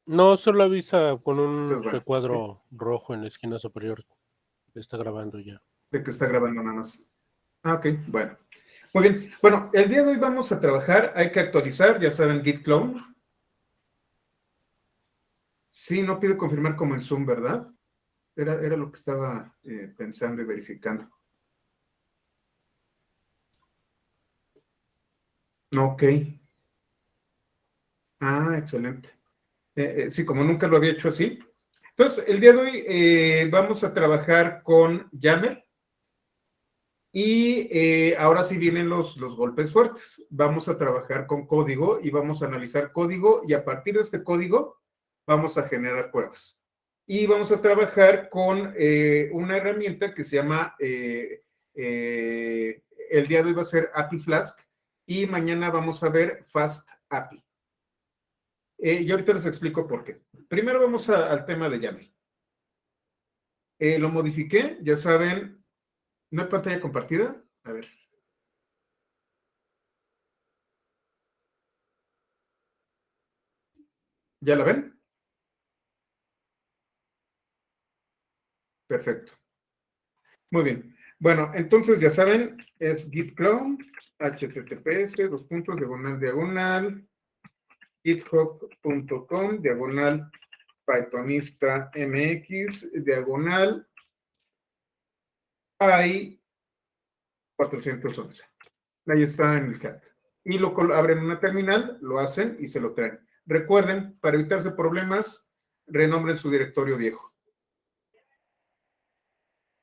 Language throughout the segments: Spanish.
No, solo avisa con Pues un bueno, recuadro rojo en la esquina superior. Está grabando ya. de que está grabando nada más. Ah, ok, bueno. Muy bien. Bueno, el día de hoy vamos a trabajar, hay que actualizar, ya saben, Git clone. Sí, no pide confirmar como en Zoom, ¿verdad? Era lo que estaba pensando y verificando. Ok. Ah, excelente. Sí, como nunca lo había hecho así. Entonces, el día de hoy vamos a trabajar con YAML y ahora sí vienen los golpes fuertes. Vamos a trabajar con código y vamos a analizar código y a partir de este código vamos a generar pruebas. Y vamos a trabajar con una herramienta que se llama, el día de hoy va a ser API Flask y mañana vamos a ver Fast API. Y ahorita les explico por qué. Primero vamos al tema de YAML. Lo modifiqué, ya saben, ¿no hay pantalla compartida? A ver. ¿Ya la ven? Perfecto. Muy bien. Bueno, entonces ya saben, es git clone, https, dos puntos, diagonal, diagonal, github.com, diagonal, pythonista mx, diagonal, hay 411. Ahí está en el chat. Y lo abren una terminal, lo hacen y se lo traen. Recuerden, para evitarse problemas, renombren su directorio viejo.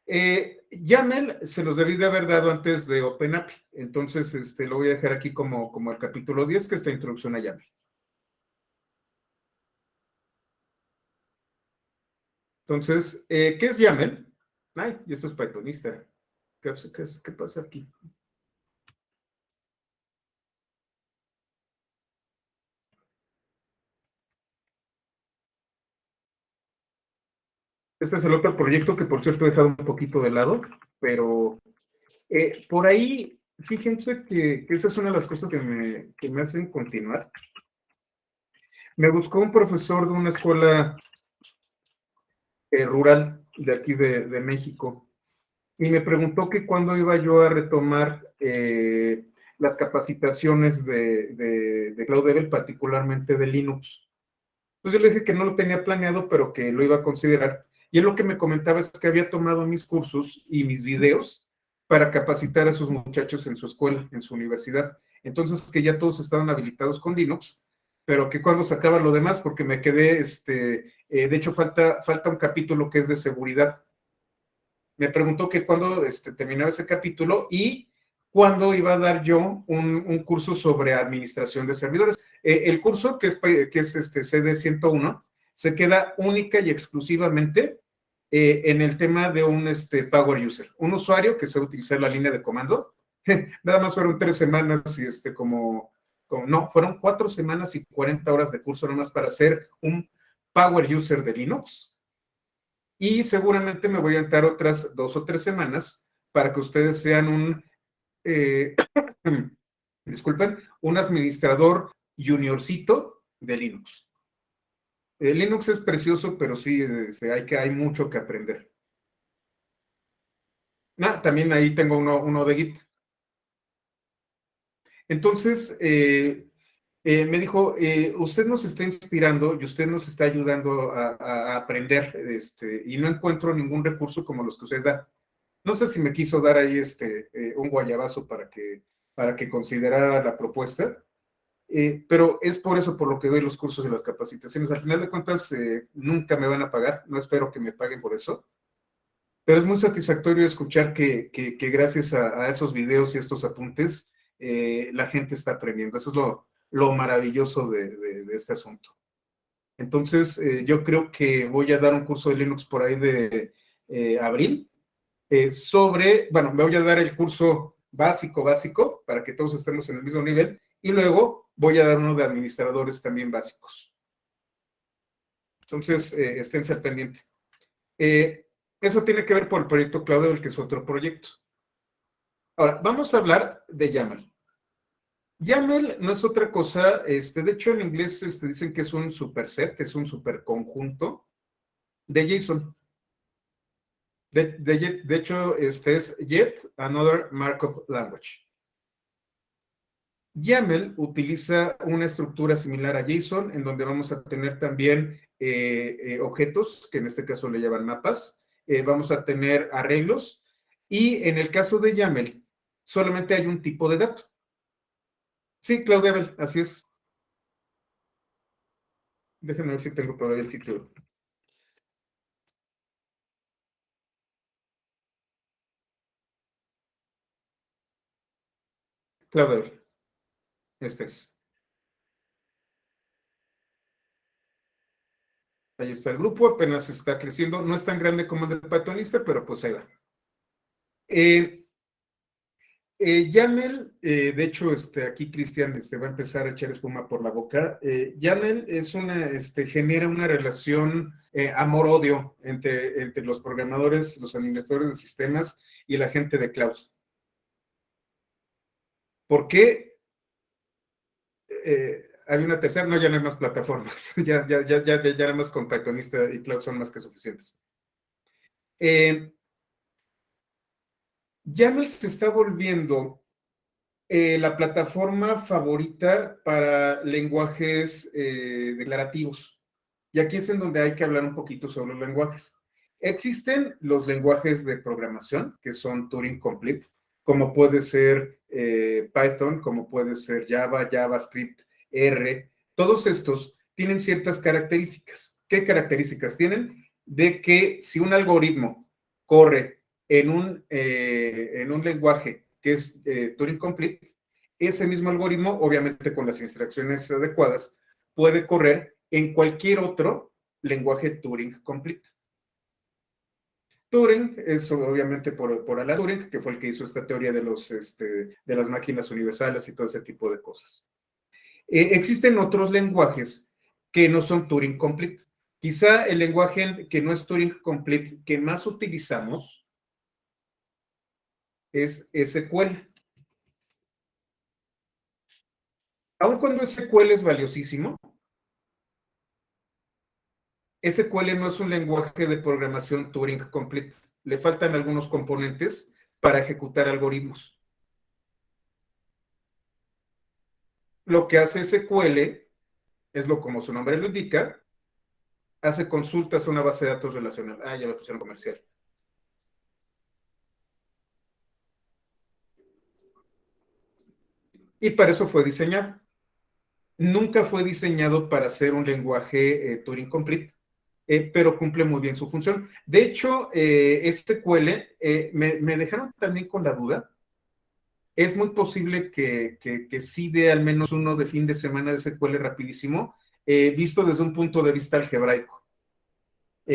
YAML se los debí de haber dado antes de OpenAPI. Entonces, lo voy a dejar aquí como el capítulo 10, que es la introducción a YAML. Entonces, ¿qué es YAML? Ay, y esto es Pythonista. ¿Qué pasa aquí? Este es el otro proyecto que, por cierto, he dejado un poquito de lado, pero por ahí, fíjense que esa es una de las cosas que me hacen continuar. Me buscó un profesor de una escuela rural de aquí de México y me preguntó que cuándo iba yo a retomar las capacitaciones de Cloud Level, particularmente de Linux. Entonces yo le dije que no lo tenía planeado, pero que lo iba a considerar. Y él lo que me comentaba es que había tomado mis cursos y mis videos para capacitar a sus muchachos en su escuela, en su universidad. Entonces que ya todos estaban habilitados con Linux, pero que cuando sacaba lo demás, porque me quedé, de hecho falta un capítulo que es de seguridad. Me preguntó que cuándo terminaba ese capítulo y cuándo iba a dar yo un curso sobre administración de servidores. El curso, que es CD 101, se queda única y exclusivamente en el tema de un Power User, un usuario que sabe utilizar la línea de comando. Nada más fueron 3 semanas y no, fueron 4 semanas y 40 horas de curso nomás para ser un Power User de Linux. Y seguramente me voy a entrar otras 2 o 3 semanas para que ustedes sean disculpen, un administrador juniorcito de Linux. Linux es precioso, pero sí, hay mucho que aprender. También ahí tengo uno de Git. Entonces, me dijo, usted nos está inspirando y usted nos está ayudando a aprender, y no encuentro ningún recurso como los que usted da. No sé si me quiso dar ahí un guayabazo para que considerara la propuesta, pero es por eso por lo que doy los cursos y las capacitaciones. Al final de cuentas, nunca me van a pagar, no espero que me paguen por eso, pero es muy satisfactorio escuchar que gracias a esos videos y estos apuntes, la gente está aprendiendo. Eso es lo maravilloso de este asunto. Entonces, yo creo que voy a dar un curso de Linux por ahí de abril, bueno, me voy a dar el curso básico, para que todos estemos en el mismo nivel, y luego voy a dar uno de administradores también básicos. Entonces, esténse al pendiente. Eso tiene que ver por el proyecto Cloud, que es otro proyecto. Ahora, vamos a hablar de YAML. YAML no es otra cosa, de hecho en inglés dicen que es un superset, es un superconjunto de JSON. De hecho, es Yet Another Markup Language. YAML utiliza una estructura similar a JSON, en donde vamos a tener también objetos, que en este caso le llaman mapas, vamos a tener arreglos, y en el caso de YAML, solamente hay un tipo de dato. Sí, CloudDevel, así es. Déjenme ver si tengo todavía el sitio. CloudDevel, este es. Ahí está el grupo, apenas está creciendo, no es tan grande como el de Pythonista, pero pues ahí va. YAML, de hecho, aquí Cristian va a empezar a echar espuma por la boca. YAML es genera una relación amor-odio entre los programadores, los administradores de sistemas y la gente de cloud. ¿Por qué? Hay una tercera, no, ya no hay más plataformas, ya nada más con Pythonista y cloud son más que suficientes. YAML se está volviendo la plataforma favorita para lenguajes declarativos. Y aquí es en donde hay que hablar un poquito sobre los lenguajes. Existen los lenguajes de programación, que son Turing Complete, como puede ser Python, como puede ser Java, JavaScript, R. Todos estos tienen ciertas características. ¿Qué características tienen? De que si un algoritmo corre en un lenguaje que es Turing Complete, ese mismo algoritmo, obviamente con las instrucciones adecuadas, puede correr en cualquier otro lenguaje Turing Complete. Turing es obviamente por Alan Turing, que fue el que hizo esta teoría de las máquinas universales y todo ese tipo de cosas. Existen otros lenguajes que no son Turing Complete. Quizá el lenguaje que no es Turing Complete que más utilizamos es SQL. Aun cuando SQL es valiosísimo, SQL no es un lenguaje de programación Turing Complete. Le faltan algunos componentes para ejecutar algoritmos. Lo que hace SQL es lo como su nombre lo indica, hace consultas a una base de datos relacional. Ah, ya lo pusieron comercial. Y para eso fue diseñado. Nunca fue diseñado para ser un lenguaje Turing Complete, pero cumple muy bien su función. De hecho, SQL me dejaron también con la duda. Es muy posible que sí dé al menos uno de fin de semana de SQL rapidísimo, visto desde un punto de vista algebraico.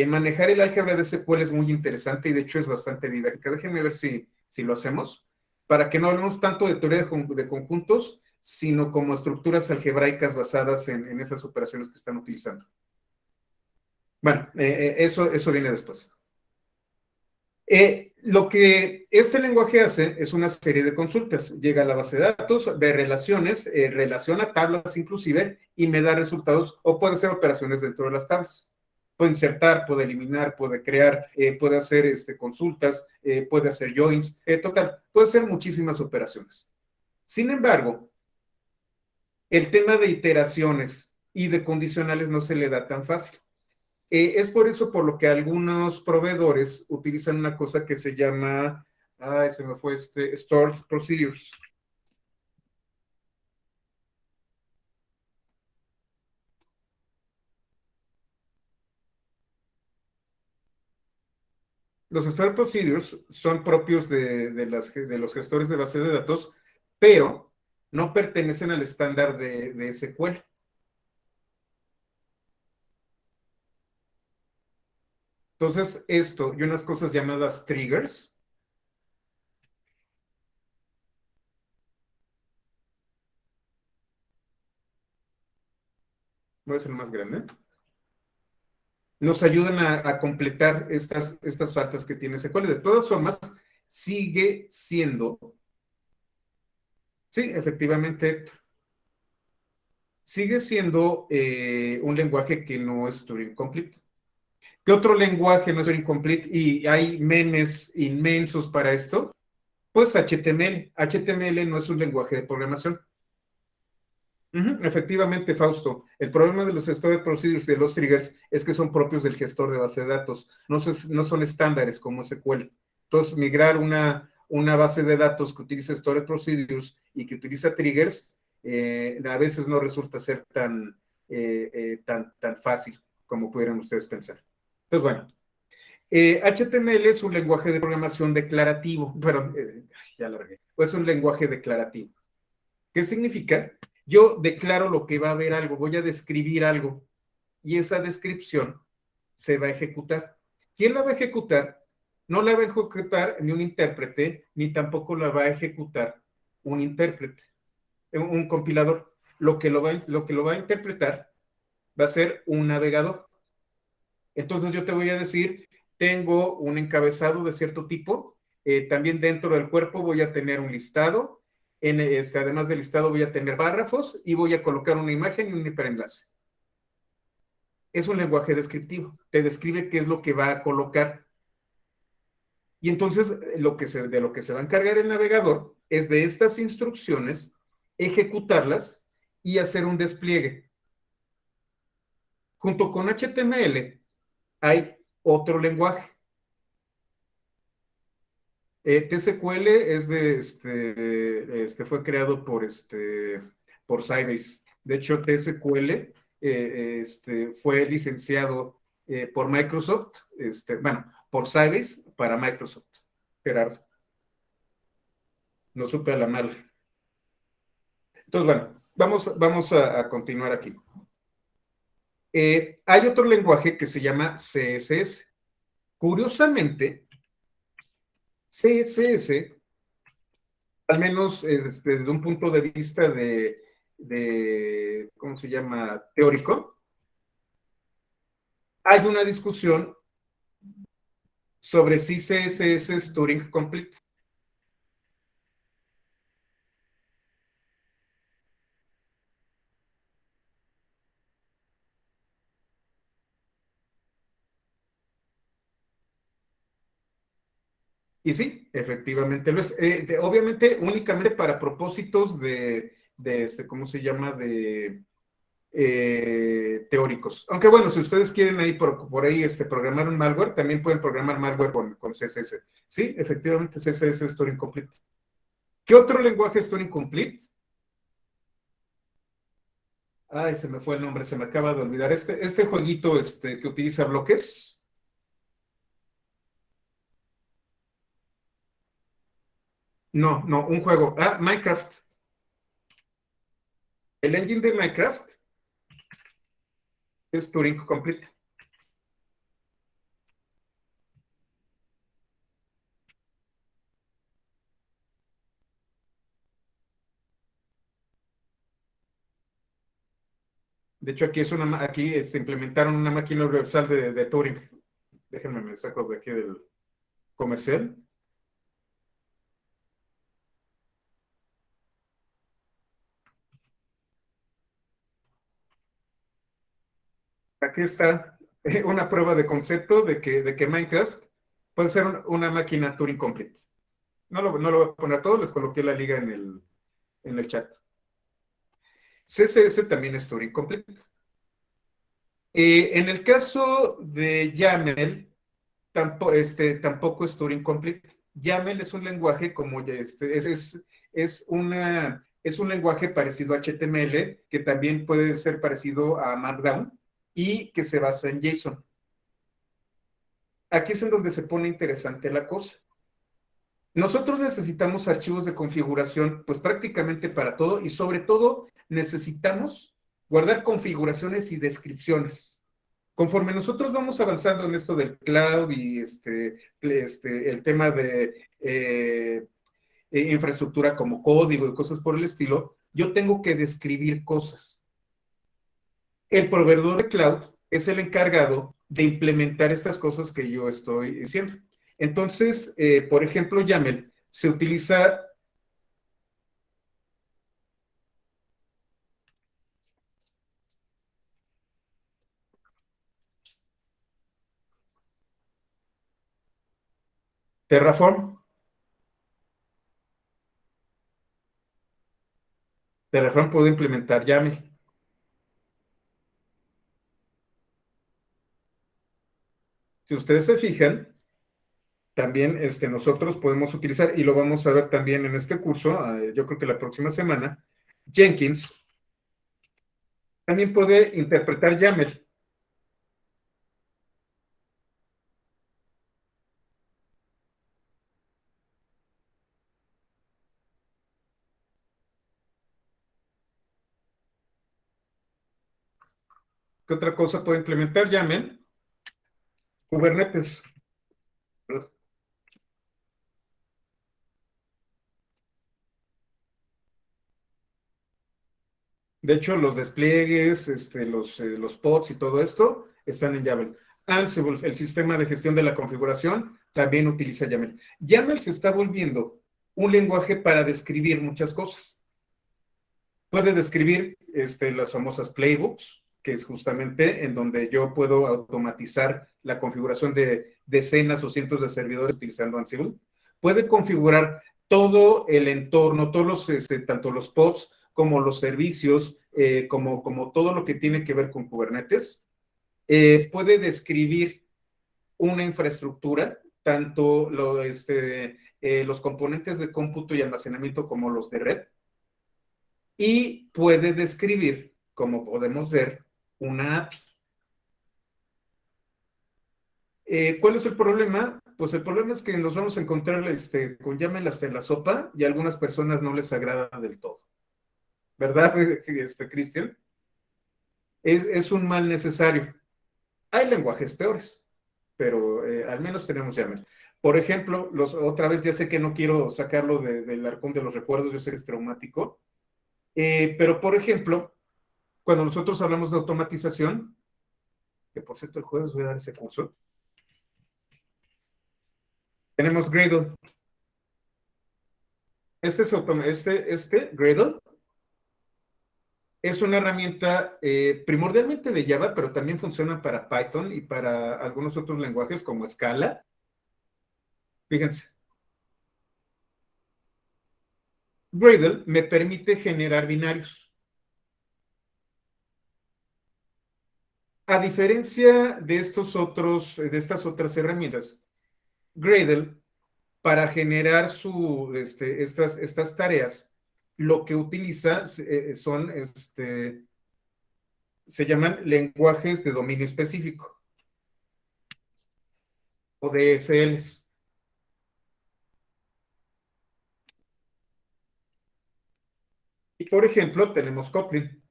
Manejar el álgebra de SQL es muy interesante y de hecho es bastante didáctica. Déjenme ver si lo hacemos, para que no hablemos tanto de teoría de conjuntos, sino como estructuras algebraicas basadas en esas operaciones que están utilizando. Bueno, eso viene después. Lo que este lenguaje hace es una serie de consultas. Llega a la base de datos, ve relaciones, relaciona tablas inclusive y me da resultados o puede hacer operaciones dentro de las tablas. Puede insertar, puede eliminar, puede crear, puede hacer consultas, puede hacer joins, total, puede hacer muchísimas operaciones. Sin embargo, el tema de iteraciones y de condicionales no se le da tan fácil. Es por eso por lo que algunos proveedores utilizan una cosa que se llama, se me fue Stored Procedures. Los Stored Procedures son propios de los gestores de base de datos, pero no pertenecen al estándar de SQL. Entonces, esto y unas cosas llamadas triggers. Voy a ser más grande. Nos ayudan a completar estas faltas que tiene SQL. De todas formas, sigue siendo Sí, efectivamente, Héctor. Sigue siendo un lenguaje que no es Turing Complete. ¿Qué otro lenguaje no es Turing Complete? Y hay memes inmensos para esto. Pues HTML. HTML no es un lenguaje de programación. Efectivamente, Fausto. El problema de los storage procedures y de los triggers es que son propios del gestor de base de datos. No son estándares como SQL. Entonces, migrar una base de datos que utiliza storage procedures y que utiliza triggers, a veces no resulta ser tan fácil como pudieran ustedes pensar. Entonces, bueno, HTML es un lenguaje de programación declarativo. Perdón, ya lo regué. Pues es un lenguaje declarativo. ¿Qué significa? Yo declaro lo que va a haber algo, voy a describir algo y esa descripción se va a ejecutar. ¿Quién la va a ejecutar? No la va a ejecutar ni un intérprete, ni tampoco la va a ejecutar un intérprete, un compilador. Lo que lo va a interpretar va a ser un navegador. Entonces yo te voy a decir, tengo un encabezado de cierto tipo, también dentro del cuerpo voy a tener un listado, además del listado voy a tener párrafos y voy a colocar una imagen y un hiperenlace. Es un lenguaje descriptivo, te describe qué es lo que va a colocar. Y entonces de lo que se va a encargar el navegador es de estas instrucciones, ejecutarlas y hacer un despliegue. Junto con HTML hay otro lenguaje. TSQL es fue creado por Sybase. De hecho, TSQL fue licenciado por Microsoft, por Sybase para Microsoft. Gerardo, no supe a la mala. Entonces, bueno, vamos a continuar aquí. Hay otro lenguaje que se llama CSS. Curiosamente, CSS, al menos desde un punto de vista ¿cómo se llama? Teórico, hay una discusión sobre si CSS es Turing Complete. Y sí, efectivamente lo es. Obviamente, únicamente para propósitos ¿cómo se llama? Teóricos. Aunque bueno, si ustedes quieren ahí por ahí programar un malware, también pueden programar malware con CSS. Sí, efectivamente, CSS es Turing Complete. ¿Qué otro lenguaje es Turing Complete? Ay, se me fue el nombre, se me acaba de olvidar. Este jueguito que utiliza bloques. No, no, un juego. Minecraft. El engine de Minecraft es Turing Complete. De hecho, aquí implementaron una máquina universal de Turing. Déjenme me saco de aquí del comercial. Aquí está una prueba de concepto de que Minecraft puede ser una máquina Turing Complete. No lo voy a poner todo, les coloqué la liga en el chat. CSS también es Turing Complete. En el caso de YAML, tampoco es Turing Complete. YAML es un lenguaje como es un lenguaje parecido a HTML, que también puede ser parecido a Markdown y que se basa en JSON. Aquí es en donde se pone interesante la cosa. Nosotros necesitamos archivos de configuración, pues prácticamente para todo, y sobre todo necesitamos guardar configuraciones y descripciones. Conforme nosotros vamos avanzando en esto del cloud y el tema de infraestructura como código y cosas por el estilo, yo tengo que describir cosas. El proveedor de cloud es el encargado de implementar estas cosas que yo estoy diciendo. Entonces, por ejemplo, YAML se utiliza Terraform. Terraform puede implementar YAML. Si ustedes se fijan, también nosotros podemos utilizar, y lo vamos a ver también en este curso, yo creo que la próxima semana, Jenkins también puede interpretar YAML. ¿Qué otra cosa puede implementar YAML? Kubernetes. De hecho, los despliegues, los pods y todo esto están en YAML. Ansible, el sistema de gestión de la configuración, también utiliza YAML. YAML se está volviendo un lenguaje para describir muchas cosas. Puede describir las famosas playbooks, que es justamente en donde yo puedo automatizar la configuración de decenas o cientos de servidores utilizando Ansible. Puede configurar todo el entorno, todos los, tanto los pods como los servicios, como todo lo que tiene que ver con Kubernetes. Puede describir una infraestructura, tanto los componentes de cómputo y almacenamiento como los de red, y puede describir, como podemos ver, una API. ¿Cuál es el problema? Pues el problema es que nos vamos a encontrar con YAML hasta en la sopa y a algunas personas no les agrada del todo. ¿Verdad, Cristian? Es un mal necesario. Hay lenguajes peores, pero al menos tenemos YAML. Por ejemplo, otra vez ya sé que no quiero sacarlo del arcón de los recuerdos, yo sé que es traumático, pero por ejemplo, cuando nosotros hablamos de automatización, que por cierto el jueves voy a dar ese curso, tenemos Gradle. Gradle es una herramienta primordialmente de Java, pero también funciona para Python y para algunos otros lenguajes como Scala. Fíjense. Gradle me permite generar binarios. A diferencia de estas otras herramientas, Gradle, para generar estas tareas, lo que utiliza se llaman lenguajes de dominio específico, o DSLs. Y por ejemplo, tenemos Kotlin.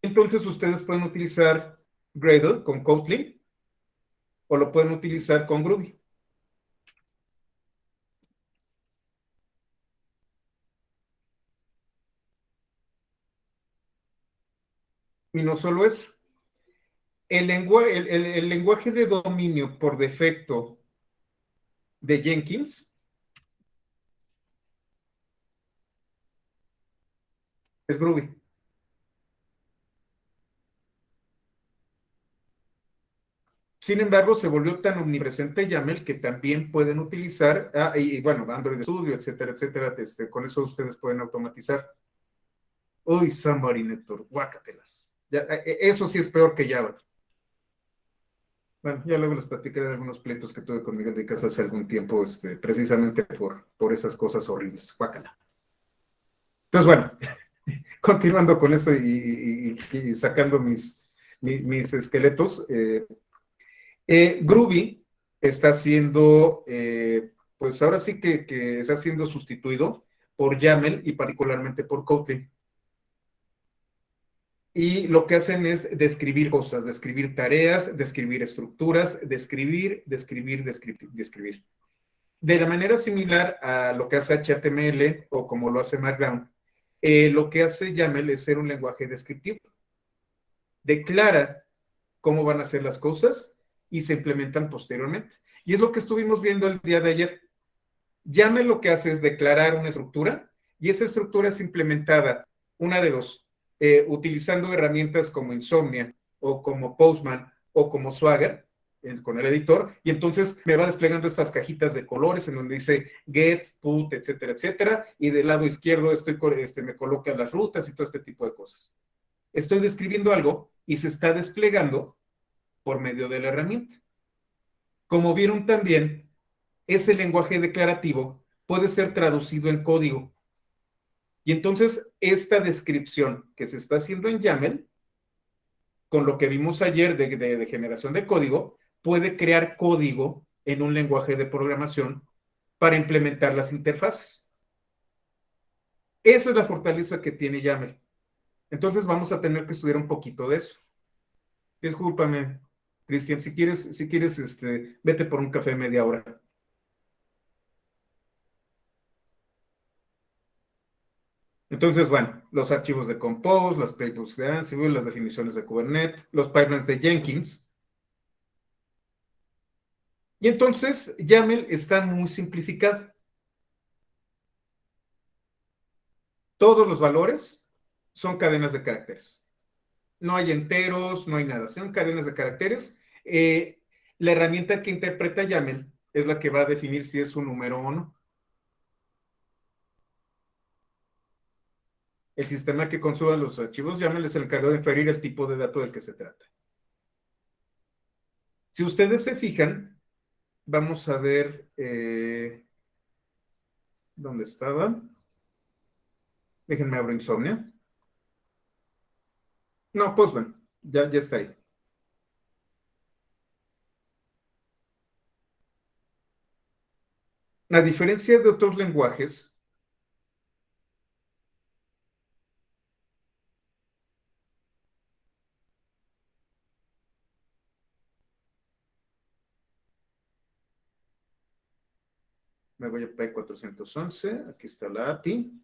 Entonces ustedes pueden utilizar Gradle con Kotlin o lo pueden utilizar con Groovy. Y no solo eso. El lenguaje de dominio por defecto de Jenkins es Groovy. Sin embargo, se volvió tan omnipresente YAML que también pueden utilizar, y bueno, Android Studio, etcétera, etcétera. Con eso ustedes pueden automatizar. Uy, Somebody Network, guácatelas. Eso sí es peor que Java. Bueno, ya luego les platicaré de algunos pleitos que tuve con Miguel de Casa hace algún tiempo, precisamente por esas cosas horribles. Guácala. Entonces, bueno, continuando con esto y sacando mis esqueletos, Groovy está siendo, pues ahora sí que está siendo sustituido por YAML y particularmente por Kotlin. Y lo que hacen es describir cosas, describir tareas, describir estructuras, describir. De la manera similar a lo que hace HTML o como lo hace Markdown, lo que hace YAML es ser un lenguaje descriptivo. Declara cómo van a ser las cosas y se implementan posteriormente. Y es lo que estuvimos viendo el día de ayer. YAML lo que hace es declarar una estructura y esa estructura es implementada, una de dos, utilizando herramientas como Insomnia o como Postman o como Swagger, con el editor, y entonces me va desplegando estas cajitas de colores en donde dice get, put, etcétera, etcétera, y del lado izquierdo me coloca las rutas y todo este tipo de cosas. Estoy describiendo algo y se está desplegando por medio de la herramienta. Como vieron también, ese lenguaje declarativo puede ser traducido en código. Y entonces esta descripción que se está haciendo en YAML, con lo que vimos ayer de generación de código, puede crear código en un lenguaje de programación para implementar las interfaces. Esa es la fortaleza que tiene YAML. Entonces vamos a tener que estudiar un poquito de eso. Discúlpame, Cristian, si quieres, vete por un café media hora. Entonces, bueno, los archivos de Compose, las playbooks de Ansible, las definiciones de Kubernetes, los pipelines de Jenkins. Y entonces, YAML está muy simplificado. Todos los valores son cadenas de caracteres. No hay enteros, no hay nada, son cadenas de caracteres. La herramienta que interpreta YAML es la que va a definir si es un número o no. El sistema que consuma los archivos YAML es el encargado de inferir el tipo de dato del que se trata. Si ustedes se fijan, vamos a ver dónde estaba. Déjenme abrir Insomnia. No, Postman, ya está ahí. A diferencia de otros lenguajes, me voy a PY 411, aquí está la API.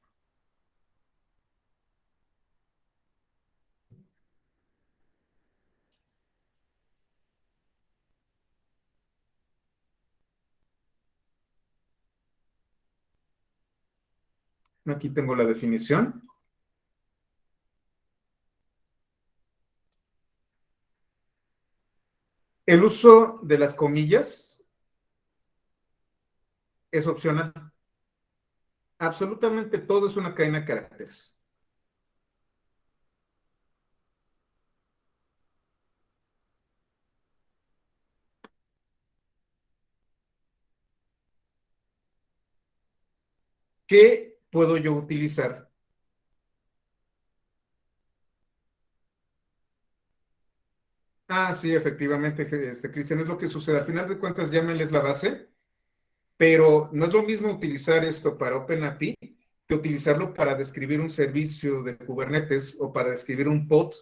Aquí tengo la definición. El uso de las comillas es opcional. Absolutamente todo es una cadena de caracteres. ¿Qué puedo yo utilizar? Ah, sí, efectivamente, Cristian, es lo que sucede. Al final de cuentas, YAML es la base, pero no es lo mismo utilizar esto para OpenAPI que utilizarlo para describir un servicio de Kubernetes o para describir un pod,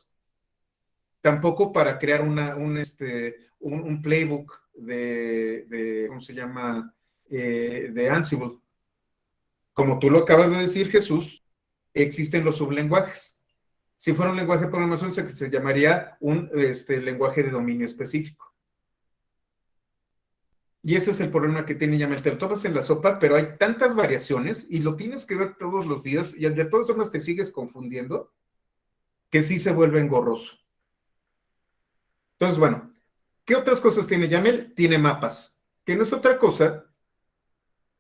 tampoco para crear un playbook ¿cómo se llama? De Ansible. Como tú lo acabas de decir, Jesús, existen los sublenguajes. Si fuera un lenguaje de programación, se llamaría un lenguaje de dominio específico. Y ese es el problema que tiene YAML. Te lo tomas en la sopa, pero hay tantas variaciones y lo tienes que ver todos los días y de todas formas te sigues confundiendo que sí se vuelve engorroso. Entonces, bueno, ¿qué otras cosas tiene YAML? Tiene mapas, que no es otra cosa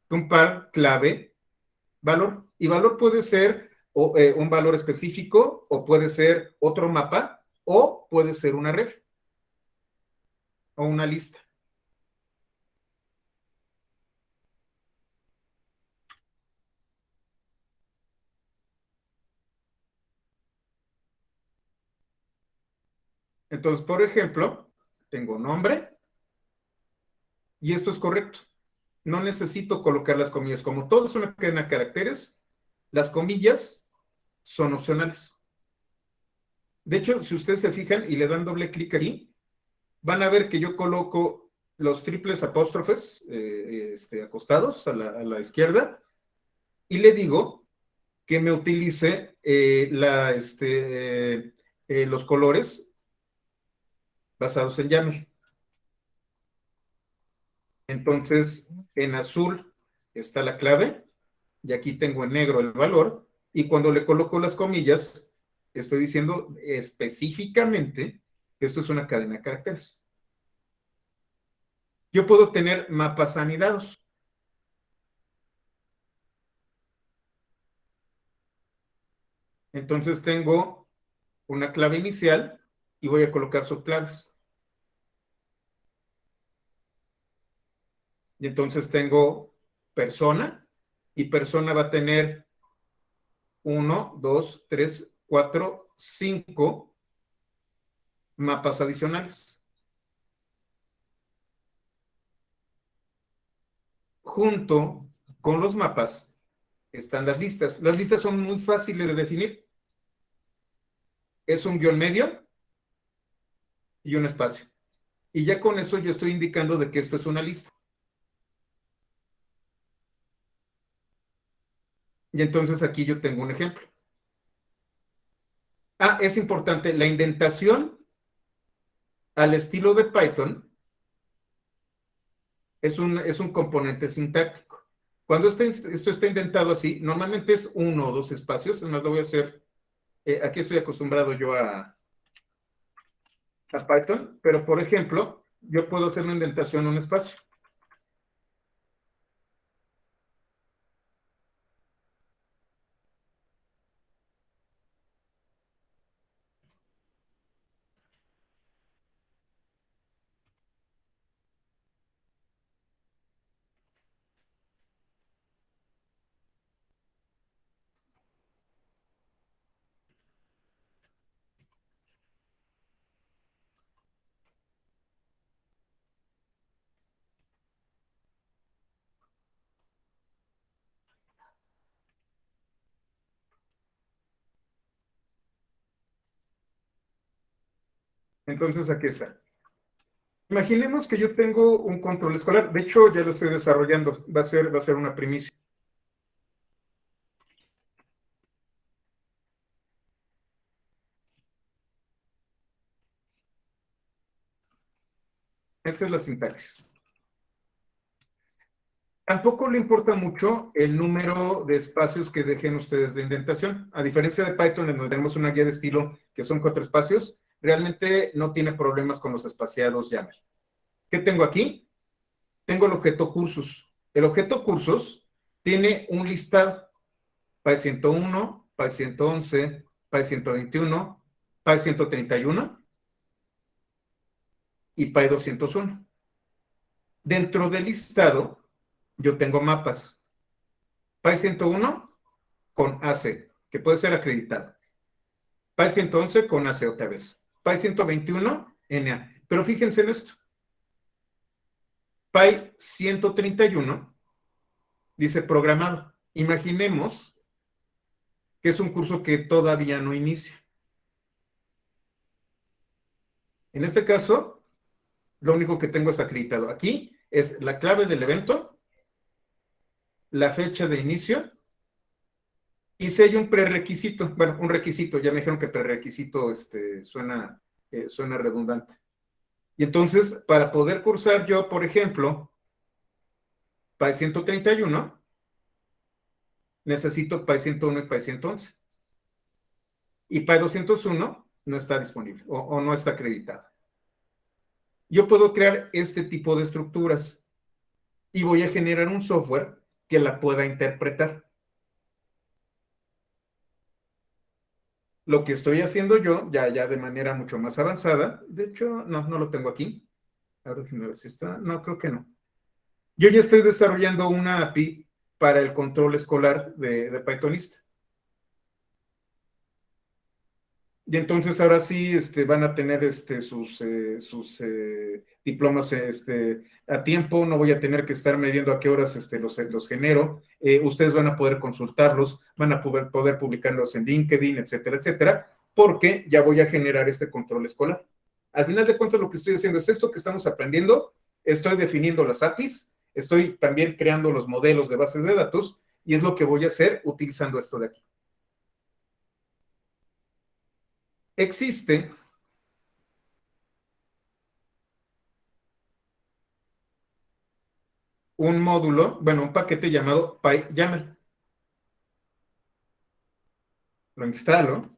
que un par clave, valor. Y valor puede ser un valor específico o puede ser otro mapa o puede ser una red o una lista. Entonces, por ejemplo, tengo nombre y esto es correcto. No necesito colocar las comillas. Como todo es una cadena de caracteres, las comillas son opcionales. De hecho, si ustedes se fijan y le dan doble clic ahí, van a ver que yo coloco los triples apóstrofes acostados a la izquierda y le digo que me utilice los colores basados en YAML. Entonces, en azul está la clave y aquí tengo en negro el valor, y cuando le coloco las comillas, estoy diciendo específicamente que esto es una cadena de caracteres. Yo puedo tener mapas anidados. Entonces tengo una clave inicial y voy a colocar subclaves. Y entonces tengo persona, y persona va a tener 1, 2, 3, 4, 5 mapas adicionales. Junto con los mapas están las listas. Las listas son muy fáciles de definir. Es un guión medio y un espacio. Y ya con eso yo estoy indicando de que esto es una lista. Y entonces aquí yo tengo un ejemplo. Ah, es importante, la indentación al estilo de Python es un componente sintáctico. Cuando esto está indentado así, normalmente es uno o dos espacios, además lo voy a hacer, aquí estoy acostumbrado yo a Python, pero por ejemplo, yo puedo hacer una indentación en un espacio. Entonces aquí está. Imaginemos que yo tengo un control escolar, de hecho ya lo estoy desarrollando, va a ser una primicia. Esta es la sintaxis. Tampoco le importa mucho el número de espacios que dejen ustedes de indentación. A diferencia de Python, en donde tenemos una guía de estilo que son 4 espacios, realmente no tiene problemas con los espaciados YAML. ¿Qué tengo aquí? Tengo el objeto cursos. El objeto cursos tiene un listado. PY 101, PY 111, PY 121, PY 131 y PY 201. Dentro del listado, yo tengo mapas. PY 101 con AC, que puede ser acreditado. PY 111 con AC otra vez. PY 121, NA. Pero fíjense en esto. PY 131 dice programado. Imaginemos que es un curso que todavía no inicia. En este caso, lo único que tengo es acreditado. Aquí es la clave del evento, la fecha de inicio, y si hay un prerequisito, bueno, un requisito, ya me dijeron que prerequisito suena redundante. Y entonces, para poder cursar yo, por ejemplo, PY 131, necesito PY 101 y PY 111. Y PY 201 no está disponible o no está acreditado. Yo puedo crear este tipo de estructuras y voy a generar un software que la pueda interpretar. Lo que estoy haciendo yo, ya de manera mucho más avanzada, de hecho, no lo tengo aquí. A ver, déjenme ver si está. No, creo que no. Yo ya estoy desarrollando una API para el control escolar de Pythonista. Y entonces ahora sí van a tener sus diplomas a tiempo, no voy a tener que estar midiendo a qué horas los genero, ustedes van a poder consultarlos, van a poder publicarlos en LinkedIn, etcétera, etcétera, porque ya voy a generar este control escolar. Al final de cuentas lo que estoy haciendo es esto que estamos aprendiendo, estoy definiendo las APIs, estoy también creando los modelos de bases de datos y es lo que voy a hacer utilizando esto de aquí. Existe un módulo, bueno, un paquete llamado PyYAML. Lo instalo.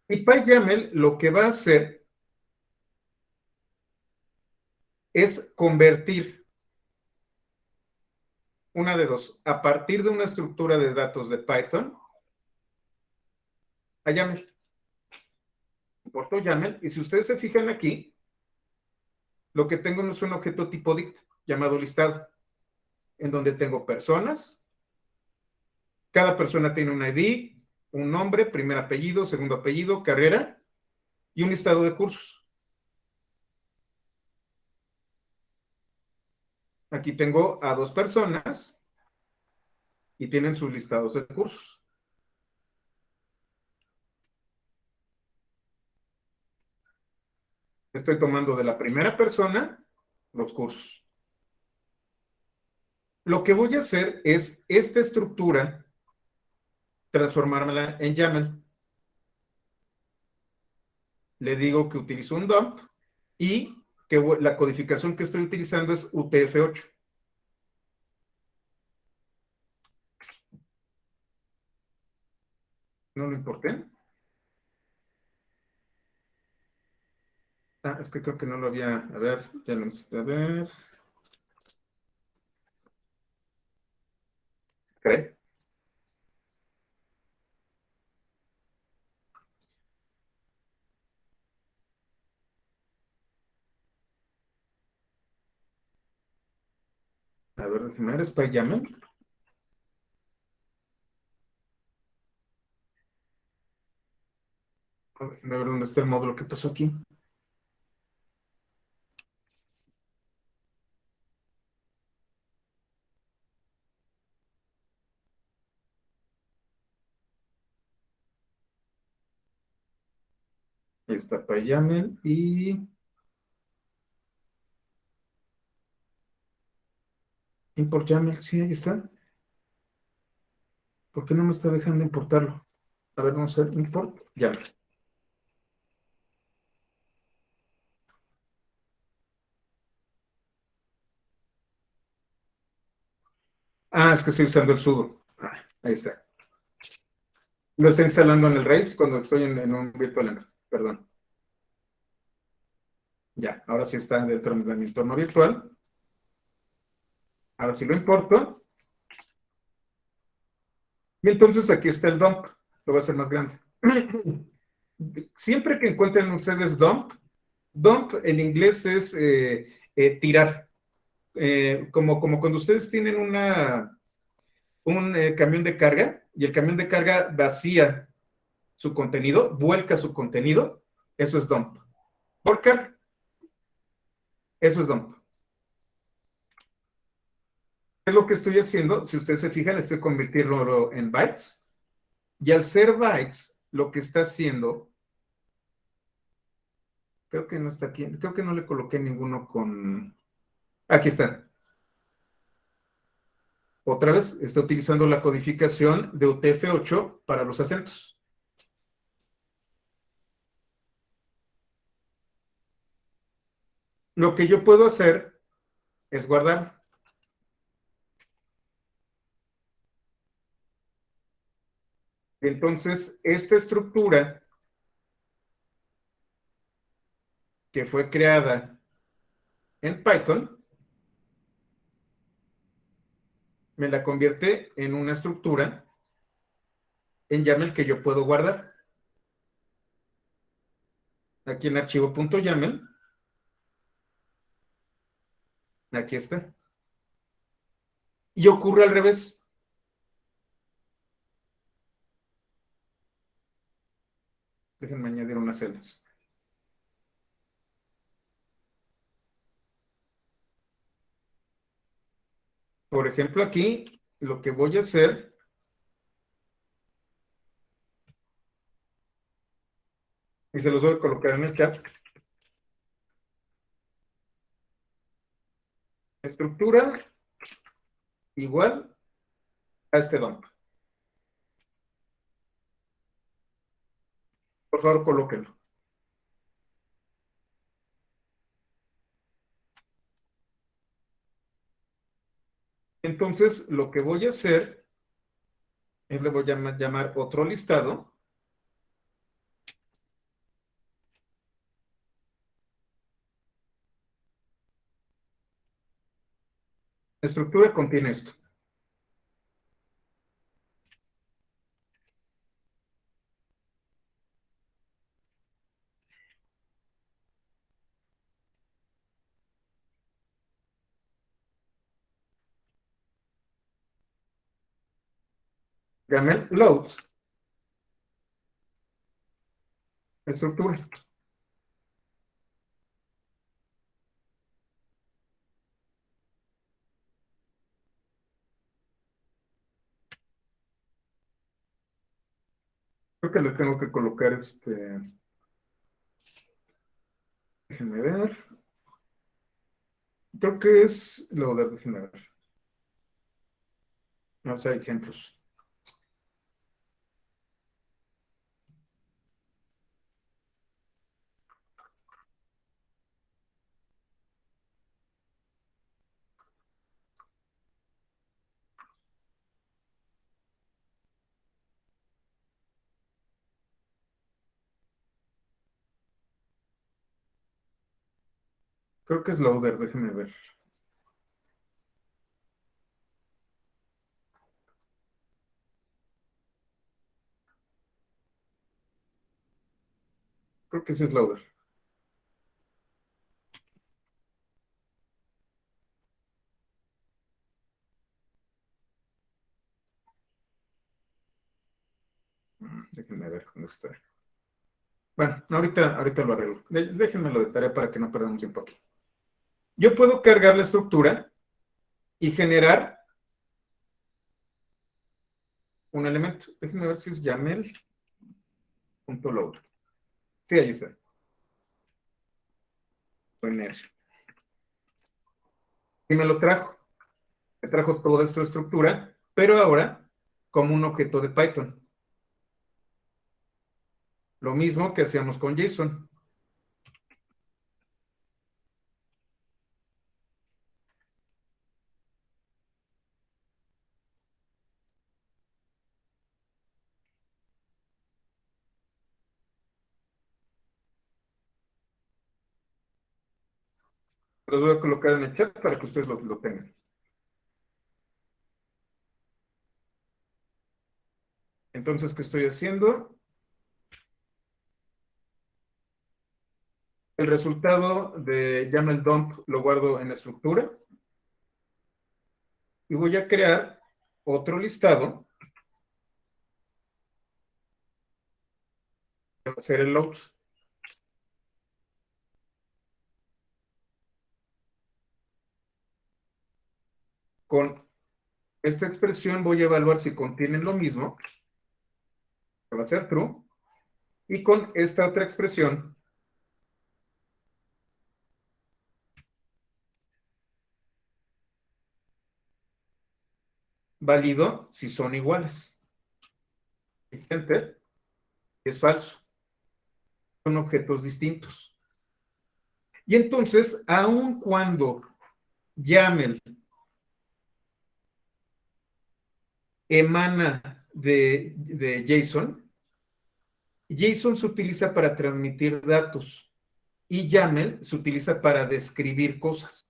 Y PyYAML lo que va a hacer es convertir una de dos, a partir de una estructura de datos de Python a YAML. Importo YAML, y si ustedes se fijan aquí, lo que tengo no es un objeto tipo dict llamado listado, en donde tengo personas. Cada persona tiene un ID, un nombre, primer apellido, segundo apellido, carrera y un listado de cursos. Aquí tengo a dos personas y tienen sus listados de cursos. Estoy tomando de la primera persona los cursos. Lo que voy a hacer es esta estructura transformármela en YAML. Le digo que utilizo un dump y que la codificación que estoy utilizando es UTF-8. ¿No lo importé? Ah, es que creo que no lo había. A ver, ya lo necesito. A ver. ¿Cree? A ver, déjame ver, ¿es YAML? A ver dónde está el módulo que pasó aquí. Ahí está PyYAML y import YAML, sí, ahí está. ¿Por qué no me está dejando importarlo? A ver, vamos a hacer import YAML. Ah, es que estoy usando el sudo. Ah, ahí está. Lo está instalando en el Rails cuando estoy en un virtual. Perdón. Ya, ahora sí está dentro de mi entorno virtual. Ahora sí lo importo. Y entonces aquí está el dump. Lo voy a hacer más grande. Siempre que encuentren ustedes dump, dump en inglés es tirar. Como cuando ustedes tienen un camión de carga y el camión de carga vacía su contenido, vuelca su contenido, eso es dump. Volcar, eso es dump. ¿Qué es lo que estoy haciendo? Si ustedes se fijan, estoy convirtiéndolo en bytes. Y al ser bytes, lo que está haciendo, creo que no está aquí, creo que no le coloqué ninguno con... Aquí está. Otra vez, está utilizando la codificación de UTF-8 para los acentos. Lo que yo puedo hacer es guardar. Entonces, esta estructura que fue creada en Python, me la convierte en una estructura en YAML que yo puedo guardar. Aquí en archivo.yaml, aquí está. Y ocurre al revés. Déjenme añadir unas celdas. Por ejemplo, aquí lo que voy a hacer, y se los voy a colocar en el chat, estructura igual a este dump. Por favor, colóquenlo. Entonces, lo que voy a hacer es le voy a llamar otro listado. La estructura contiene esto. YAML load, estructura. Creo que le tengo que colocar déjenme ver. Creo que es loader, déjenme ver. No sé, ejemplos. Creo que es loader, déjenme ver. Creo que sí es loader. Déjenme ver dónde está. Bueno, ahorita lo arreglo. Déjenmelo de tarea para que no perdamos tiempo aquí. Yo puedo cargar la estructura y generar un elemento. Déjenme ver si es YAML.load. Sí, ahí está. Y me lo trajo. Me trajo toda esta estructura, pero ahora como un objeto de Python. Lo mismo que hacíamos con JSON. Los voy a colocar en el chat para que ustedes lo tengan. Entonces, ¿qué estoy haciendo? El resultado de YAML dump lo guardo en la estructura y voy a crear otro listado. Voy a hacer el load. Con esta expresión voy a evaluar si contienen lo mismo, que va a ser true, y con esta otra expresión valido si son iguales. Enter, es falso. Son objetos distintos. Y entonces, aun cuando YAML emana de JSON, JSON se utiliza para transmitir datos y YAML se utiliza para describir cosas.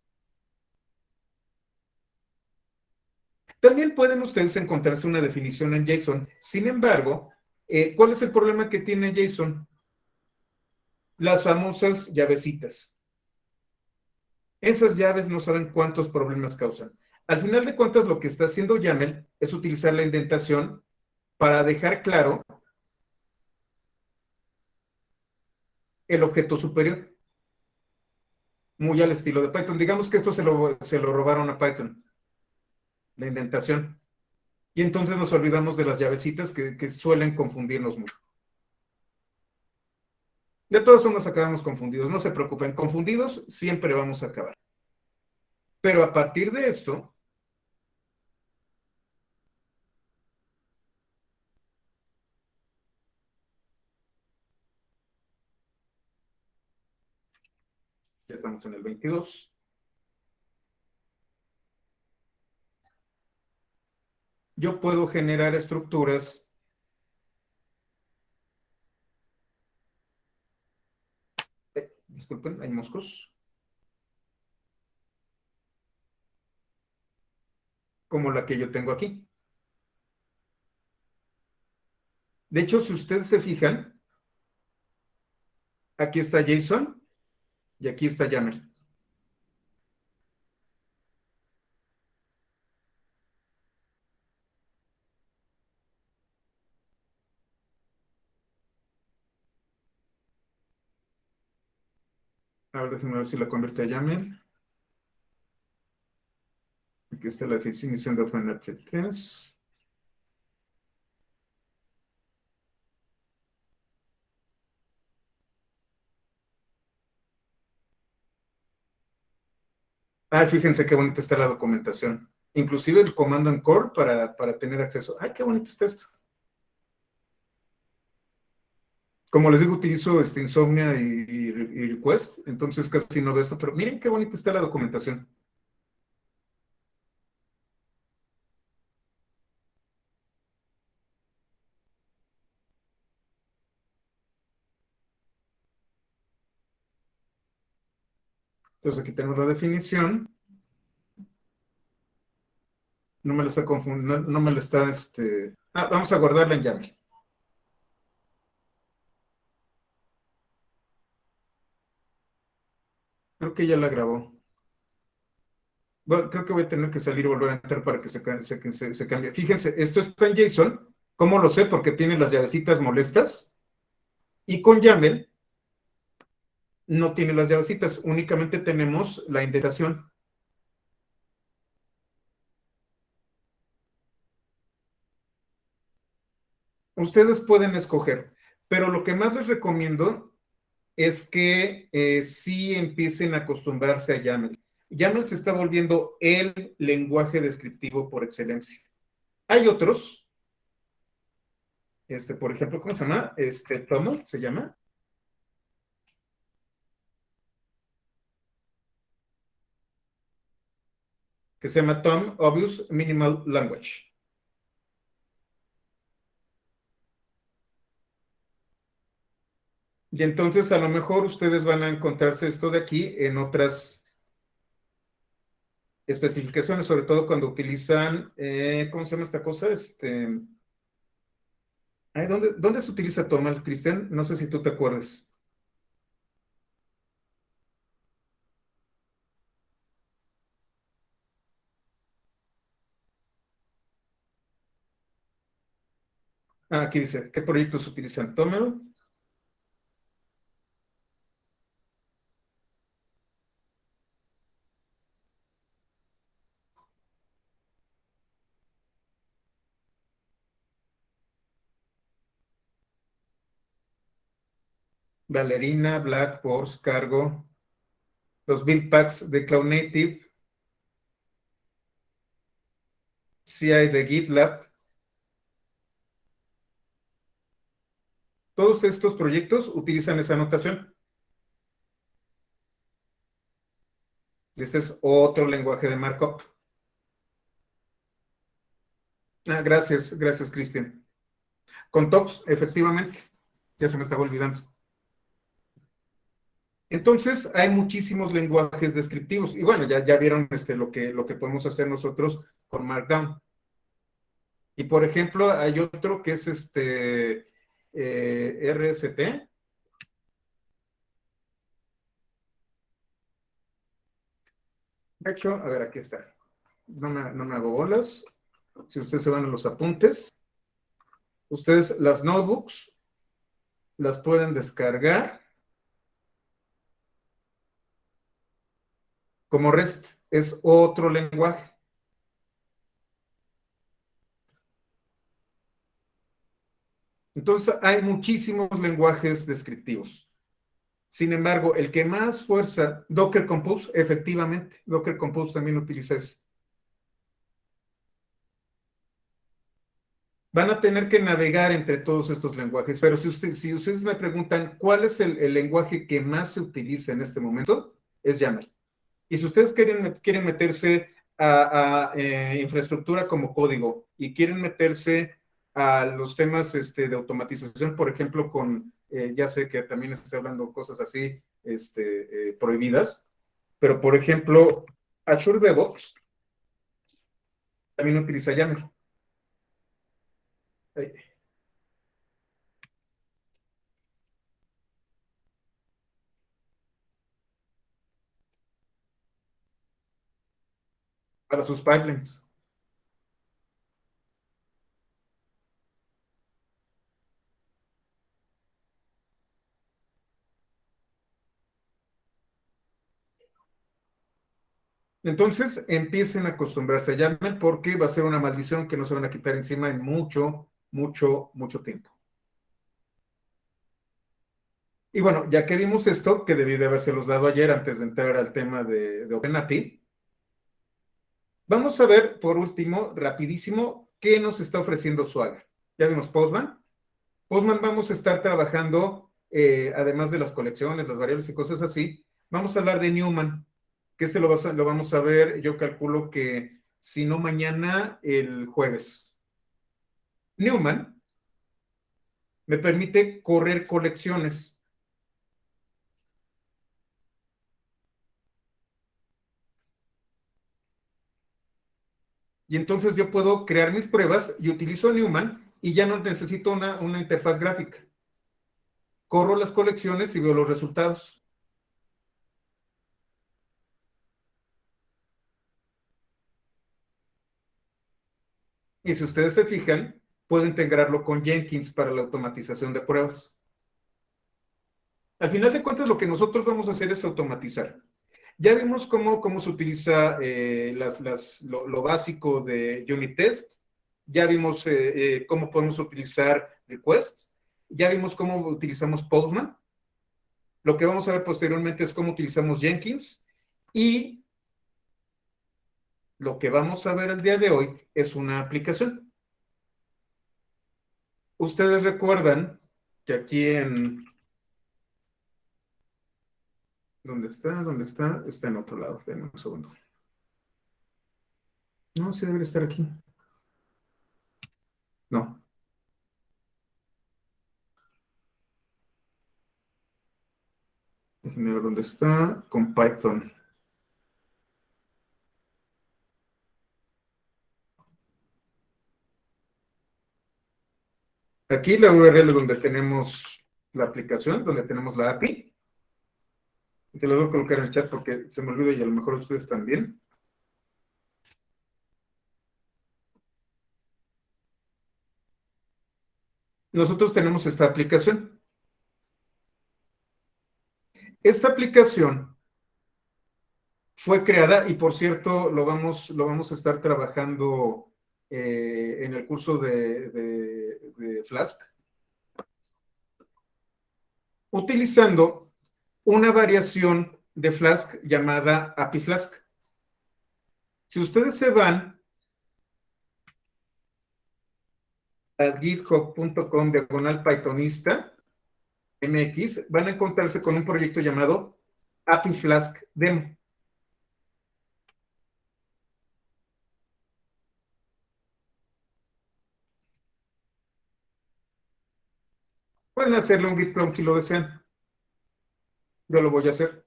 También pueden ustedes encontrarse una definición en JSON. Sin embargo, ¿cuál es el problema que tiene JSON? Las famosas llavecitas. Esas llaves no saben cuántos problemas causan. Al final de cuentas, lo que está haciendo YAML es utilizar la indentación para dejar claro el objeto superior, muy al estilo de Python. Digamos que esto se lo robaron a Python, la indentación. Y entonces nos olvidamos de las llavecitas que suelen confundirnos mucho. De todos nos acabamos confundidos, no se preocupen, confundidos siempre vamos a acabar. Pero a partir de esto, ya estamos en el 22, yo puedo generar estructuras disculpen, hay moscos. como la que yo tengo aquí. De hecho, si ustedes se fijan, aquí está JSON y aquí está YAML. Ahora déjenme ver si la convierte a YAML. Aquí está la definición de OpenAPI 3. Ah, fíjense qué bonita está la documentación. Inclusive el comando en core para tener acceso. Ay, qué bonito está esto. Como les digo, utilizo Insomnia y Request, entonces casi no veo esto, pero miren qué bonita está la documentación. Entonces aquí tenemos la definición. No me la está confundiendo, no me la está, vamos a guardarla en YAML. Creo que ya la grabó. Bueno, creo que voy a tener que salir y volver a entrar para que se cambie. Fíjense, esto está en JSON. ¿Cómo lo sé? Porque tiene las llavecitas molestas. Y con YAML no tiene las llavecitas, únicamente tenemos la indentación. Ustedes pueden escoger, pero lo que más les recomiendo es que sí empiecen a acostumbrarse a YAML. YAML se está volviendo el lenguaje descriptivo por excelencia. Hay otros, por ejemplo, ¿cómo se llama? TOML se llama. Que se llama Tom Obvious Minimal Language. Y entonces a lo mejor ustedes van a encontrarse esto de aquí en otras especificaciones, sobre todo cuando utilizan, ¿cómo se llama esta cosa? ¿Dónde se utiliza Toml, Cristian? No sé si tú te acuerdas. Ah, aquí dice, ¿qué proyectos utilizan Toml? Ballerina, Black, Force, Cargo, los build packs de Cloud Native, CI de GitLab. Todos estos proyectos utilizan esa notación. Este es otro lenguaje de markup. Ah, gracias, Cristian. Con TOPS, efectivamente. Ya se me estaba olvidando. Entonces, hay muchísimos lenguajes descriptivos. Y bueno, ya vieron lo que podemos hacer nosotros con Markdown. Y por ejemplo, hay otro que es RST. De hecho, a ver, aquí está. No me hago bolas. Si ustedes se van a los apuntes, ustedes las notebooks las pueden descargar como REST. Es otro lenguaje. Entonces, hay muchísimos lenguajes descriptivos. Sin embargo, el que más fuerza, Docker Compose, efectivamente, Docker Compose también utiliza eso. Van a tener que navegar entre todos estos lenguajes, pero si ustedes me preguntan cuál es el lenguaje que más se utiliza en este momento, es YAML. Y si ustedes quieren meterse a infraestructura como código y quieren meterse a los temas de automatización, por ejemplo, ya sé que también estoy hablando cosas así prohibidas, pero por ejemplo, Azure DevOps también utiliza YAML. Ahí. Para sus pipelines. Entonces, empiecen a acostumbrarse a YAML porque va a ser una maldición que no se van a quitar encima en mucho, mucho, mucho tiempo. Y bueno, ya que vimos esto, que debí de habérselos dado ayer antes de entrar al tema de OpenAPI, vamos a ver por último, rapidísimo, qué nos está ofreciendo Swagger. Ya vimos Postman. Postman vamos a estar trabajando, además de las colecciones, las variables y cosas así, vamos a hablar de Newman, que lo vamos a ver, yo calculo que si no mañana, el jueves. Newman me permite correr colecciones. Y entonces yo puedo crear mis pruebas y utilizo Newman y ya no necesito una interfaz gráfica. Corro las colecciones y veo los resultados. Y si ustedes se fijan, puedo integrarlo con Jenkins para la automatización de pruebas. Al final de cuentas, lo que nosotros vamos a hacer es automatizar. Ya vimos cómo se utiliza lo básico de unit test. Ya vimos cómo podemos utilizar requests. Ya vimos cómo utilizamos Postman. Lo que vamos a ver posteriormente es cómo utilizamos Jenkins. Y lo que vamos a ver el día de hoy es una aplicación. Ustedes recuerdan que aquí en... ¿Dónde está? ¿Dónde está? Está en otro lado. Denme un segundo. No, sí debe estar aquí. No. Déjenme ver dónde está. Con Python. Aquí la URL donde tenemos la aplicación, donde tenemos la API. Te lo voy a colocar en el chat porque se me olvida y a lo mejor ustedes también. Nosotros tenemos esta aplicación. Esta aplicación fue creada y por cierto lo vamos a estar trabajando en el curso de Flask, utilizando una variación de Flask llamada API Flask. Si ustedes se van a github.com/pythonista MX, van a encontrarse con un proyecto llamado API Flask Demo. Pueden hacerle un git clone si lo desean. Yo lo voy a hacer.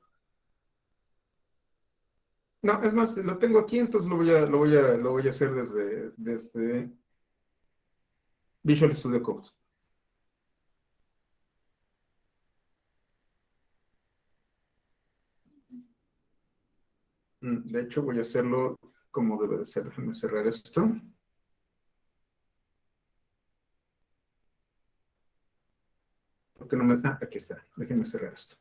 No, es más, lo tengo aquí, entonces lo voy a hacer desde Visual Studio Code. De hecho, voy a hacerlo como debe de ser. Déjenme cerrar esto. Porque no me... Ah, aquí está. Déjenme cerrar esto.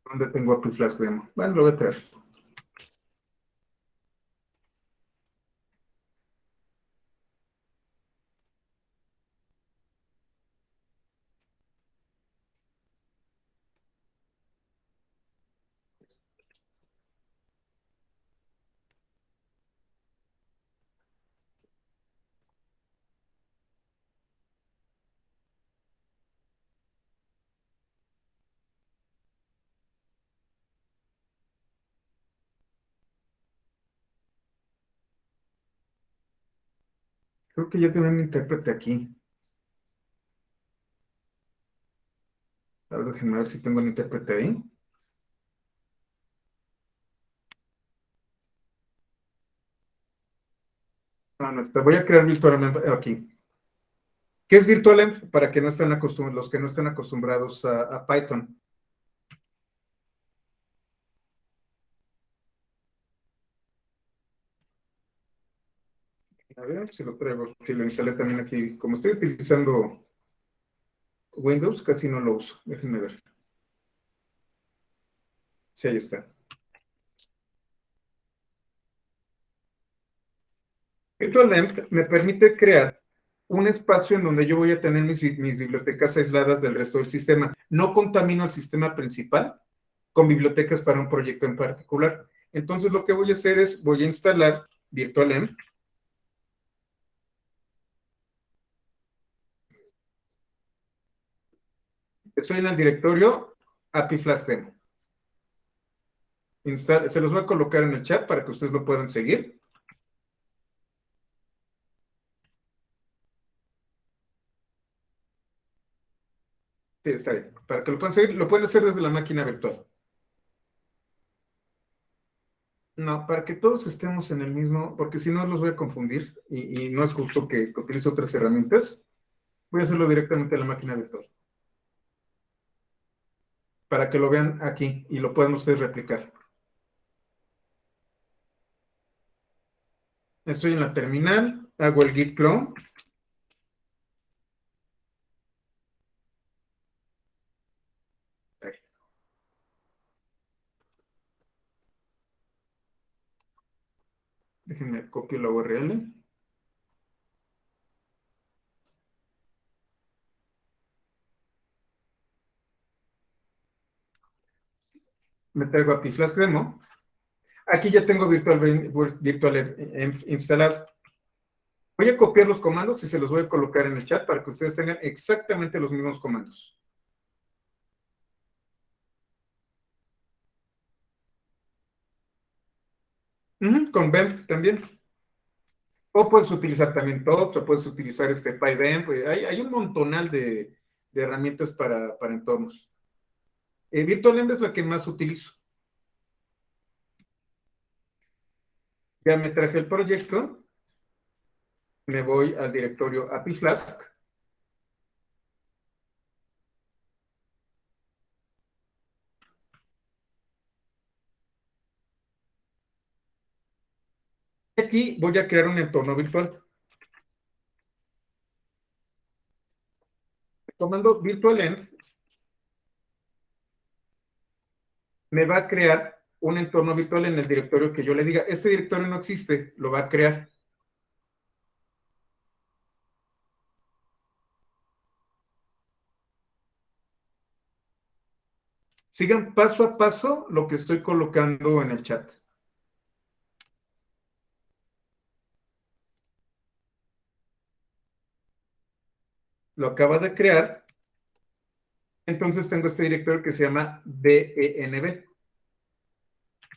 ¿Dónde tengo API Flask Demo? Bueno, lo voy a traer. Creo que ya tengo un intérprete aquí. A ver, déjenme ver si tengo un intérprete ahí. Ah, no está. Voy a crear virtualmente aquí. ¿Qué es virtualenv? Para que no estén los que no estén acostumbrados a Python. A ver si lo traigo, si lo instalé también aquí. Como estoy utilizando Windows, casi no lo uso. Déjenme ver. Sí, ahí está. Virtualenv me permite crear un espacio en donde yo voy a tener mis bibliotecas aisladas del resto del sistema. No contamino el sistema principal con bibliotecas para un proyecto en particular. Entonces lo que voy a hacer es, voy a instalar virtualenv. Estoy en el directorio API Flash Demo. Se los voy a colocar en el chat para que ustedes lo puedan seguir. Sí, está bien. Para que lo puedan seguir, lo pueden hacer desde la máquina virtual. No, para que todos estemos en el mismo, porque si no los voy a confundir y no es justo que utilice otras herramientas. Voy a hacerlo directamente en la máquina virtual. Para que lo vean aquí y lo puedan ustedes replicar. Estoy en la terminal, hago el git clone. Déjenme copiar la URL. Me traigo a Flash Demo. Aquí ya tengo virtual instalado. Voy a copiar los comandos y se los voy a colocar en el chat para que ustedes tengan exactamente los mismos comandos. Con Vemp también. O puedes utilizar también TOPS, o puedes utilizar PyDemp. Hay un montonal de herramientas para entornos. VirtualEnv es la que más utilizo. Ya me traje el proyecto. Me voy al directorio API Flask. Aquí voy a crear un entorno virtual. Tomando virtualenv, me va a crear un entorno virtual en el directorio que yo le diga. Este directorio no existe, lo va a crear. Sigan paso a paso lo que estoy colocando en el chat. Lo acaba de crear. Entonces tengo este directorio que se llama DENB.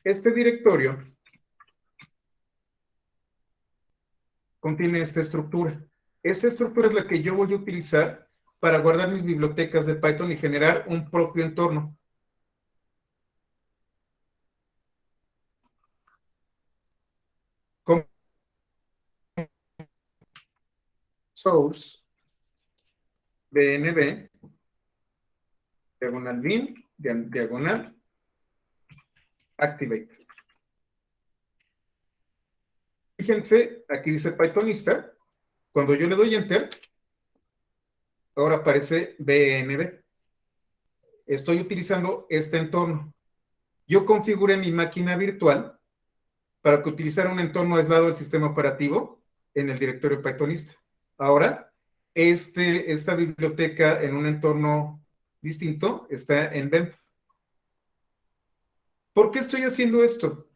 Este directorio contiene esta estructura. Esta estructura es la que yo voy a utilizar para guardar mis bibliotecas de Python y generar un propio entorno. Con source DNB, diagonal bin, diagonal activate. Fíjense, aquí dice Pythonista. Cuando yo le doy enter, ahora aparece BNB. Estoy utilizando este entorno. Yo configuré mi máquina virtual para que utilizara un entorno aislado del sistema operativo en el directorio Pythonista. Ahora, esta biblioteca en un entorno distinto está en Vemp. ¿Por qué estoy haciendo esto?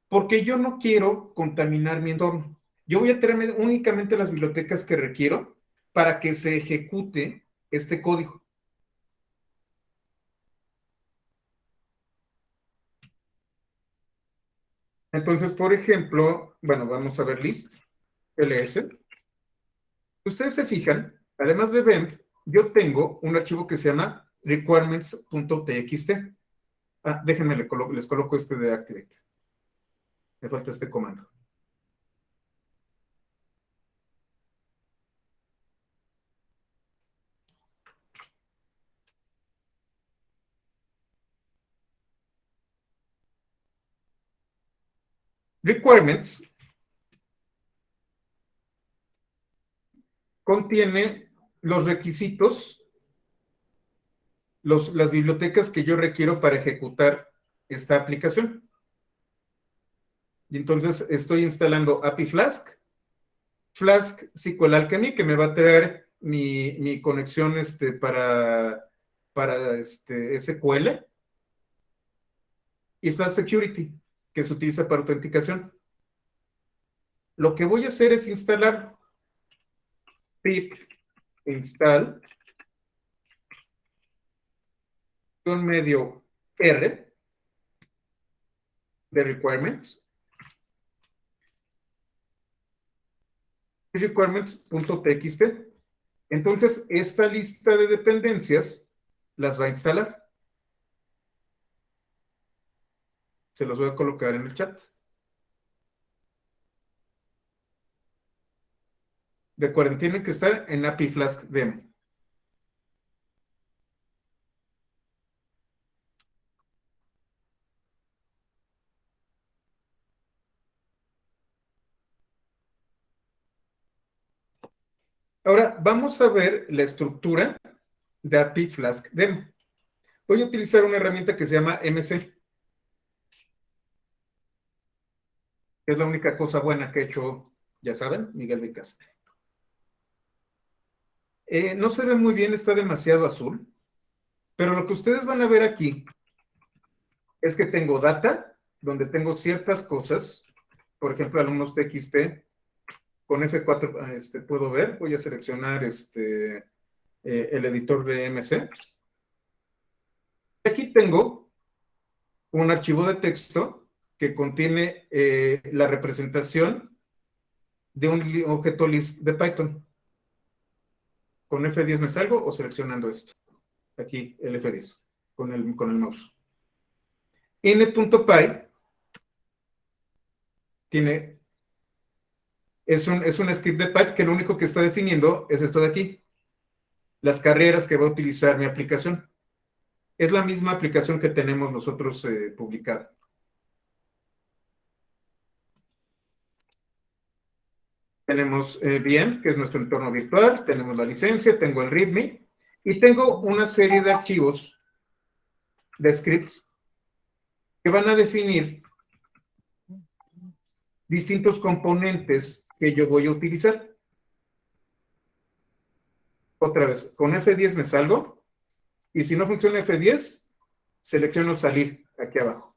Porque yo no quiero contaminar mi entorno. Yo voy a tener únicamente las bibliotecas que requiero para que se ejecute este código. Entonces, por ejemplo, bueno, vamos a ver list, ls. Ustedes se fijan, además de Vemp, yo tengo un archivo que se llama requirements.txt. Déjenme, les coloco este de Activate. Me falta este comando. Requirements contiene los requisitos, las bibliotecas que yo requiero para ejecutar esta aplicación. Y entonces estoy instalando API Flask, Flask SQL Alchemy, que me va a traer mi conexión para SQL, y Flask Security, que se utiliza para autenticación. Lo que voy a hacer es instalar pip install medio R de requirements, requirements.txt. Entonces, esta lista de dependencias las va a instalar. Se los voy a colocar en el chat. Recuerden, tienen que estar en API Flask Demo. Ahora, vamos a ver la estructura de API Flask Demo. Voy a utilizar una herramienta que se llama MC. Es la única cosa buena que he hecho, ya saben, Miguel Vicas. No se ve muy bien, está demasiado azul, pero lo que ustedes van a ver aquí es que tengo data, donde tengo ciertas cosas, por ejemplo, alumnos TXT, con F4 puedo ver, voy a seleccionar el editor de MC. Aquí tengo un archivo de texto que contiene la representación de un objeto list de Python. Con F10 me salgo o seleccionando esto. Aquí el F10 con el mouse. Init.py es un script de Python que lo único que está definiendo es esto de aquí. Las carreras que va a utilizar mi aplicación. Es la misma aplicación que tenemos nosotros publicada. Tenemos VM, que es nuestro entorno virtual, tenemos la licencia, tengo el README, y tengo una serie de archivos de scripts que van a definir distintos componentes que yo voy a utilizar. Otra vez, con F10 me salgo, y si no funciona F10, selecciono salir aquí abajo.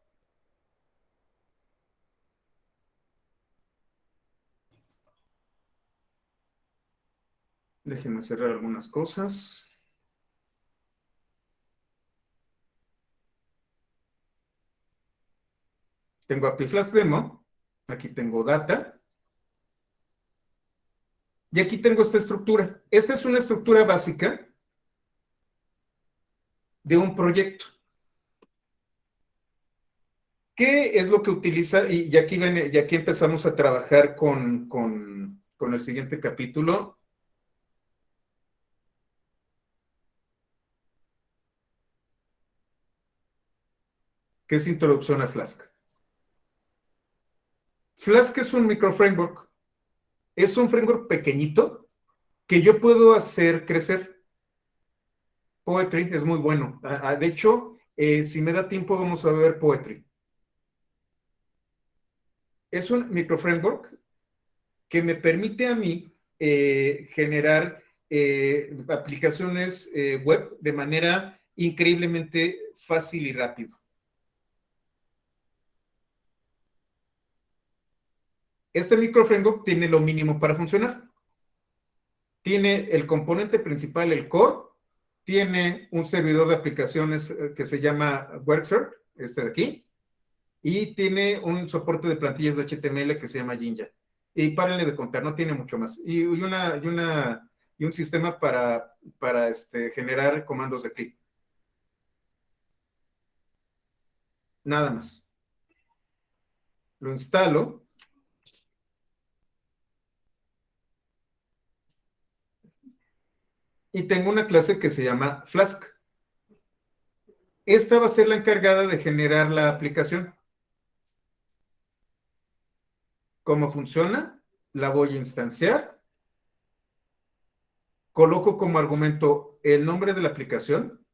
Déjenme cerrar algunas cosas. Tengo API Flask Demo, aquí tengo Data, y aquí tengo esta estructura. Esta es una estructura básica de un proyecto. ¿Qué es lo que utiliza? Y aquí empezamos a trabajar con el siguiente capítulo. ¿Qué es Introducción a Flask? Flask es un microframework. Es un framework pequeñito que yo puedo hacer crecer. Poetry es muy bueno. De hecho, si me da tiempo, vamos a ver Poetry. Es un microframework que me permite a mí generar aplicaciones web de manera increíblemente fácil y rápido. Este microframework tiene lo mínimo para funcionar. Tiene el componente principal, el core, tiene un servidor de aplicaciones que se llama WorkServe, este de aquí, y tiene un soporte de plantillas de HTML que se llama Jinja. Y párenle de contar, no tiene mucho más. Y un sistema para generar comandos de clic. Nada más. Lo instalo. Y tengo una clase que se llama Flask. Esta va a ser la encargada de generar la aplicación. ¿Cómo funciona? La voy a instanciar. Coloco como argumento el nombre de la aplicación.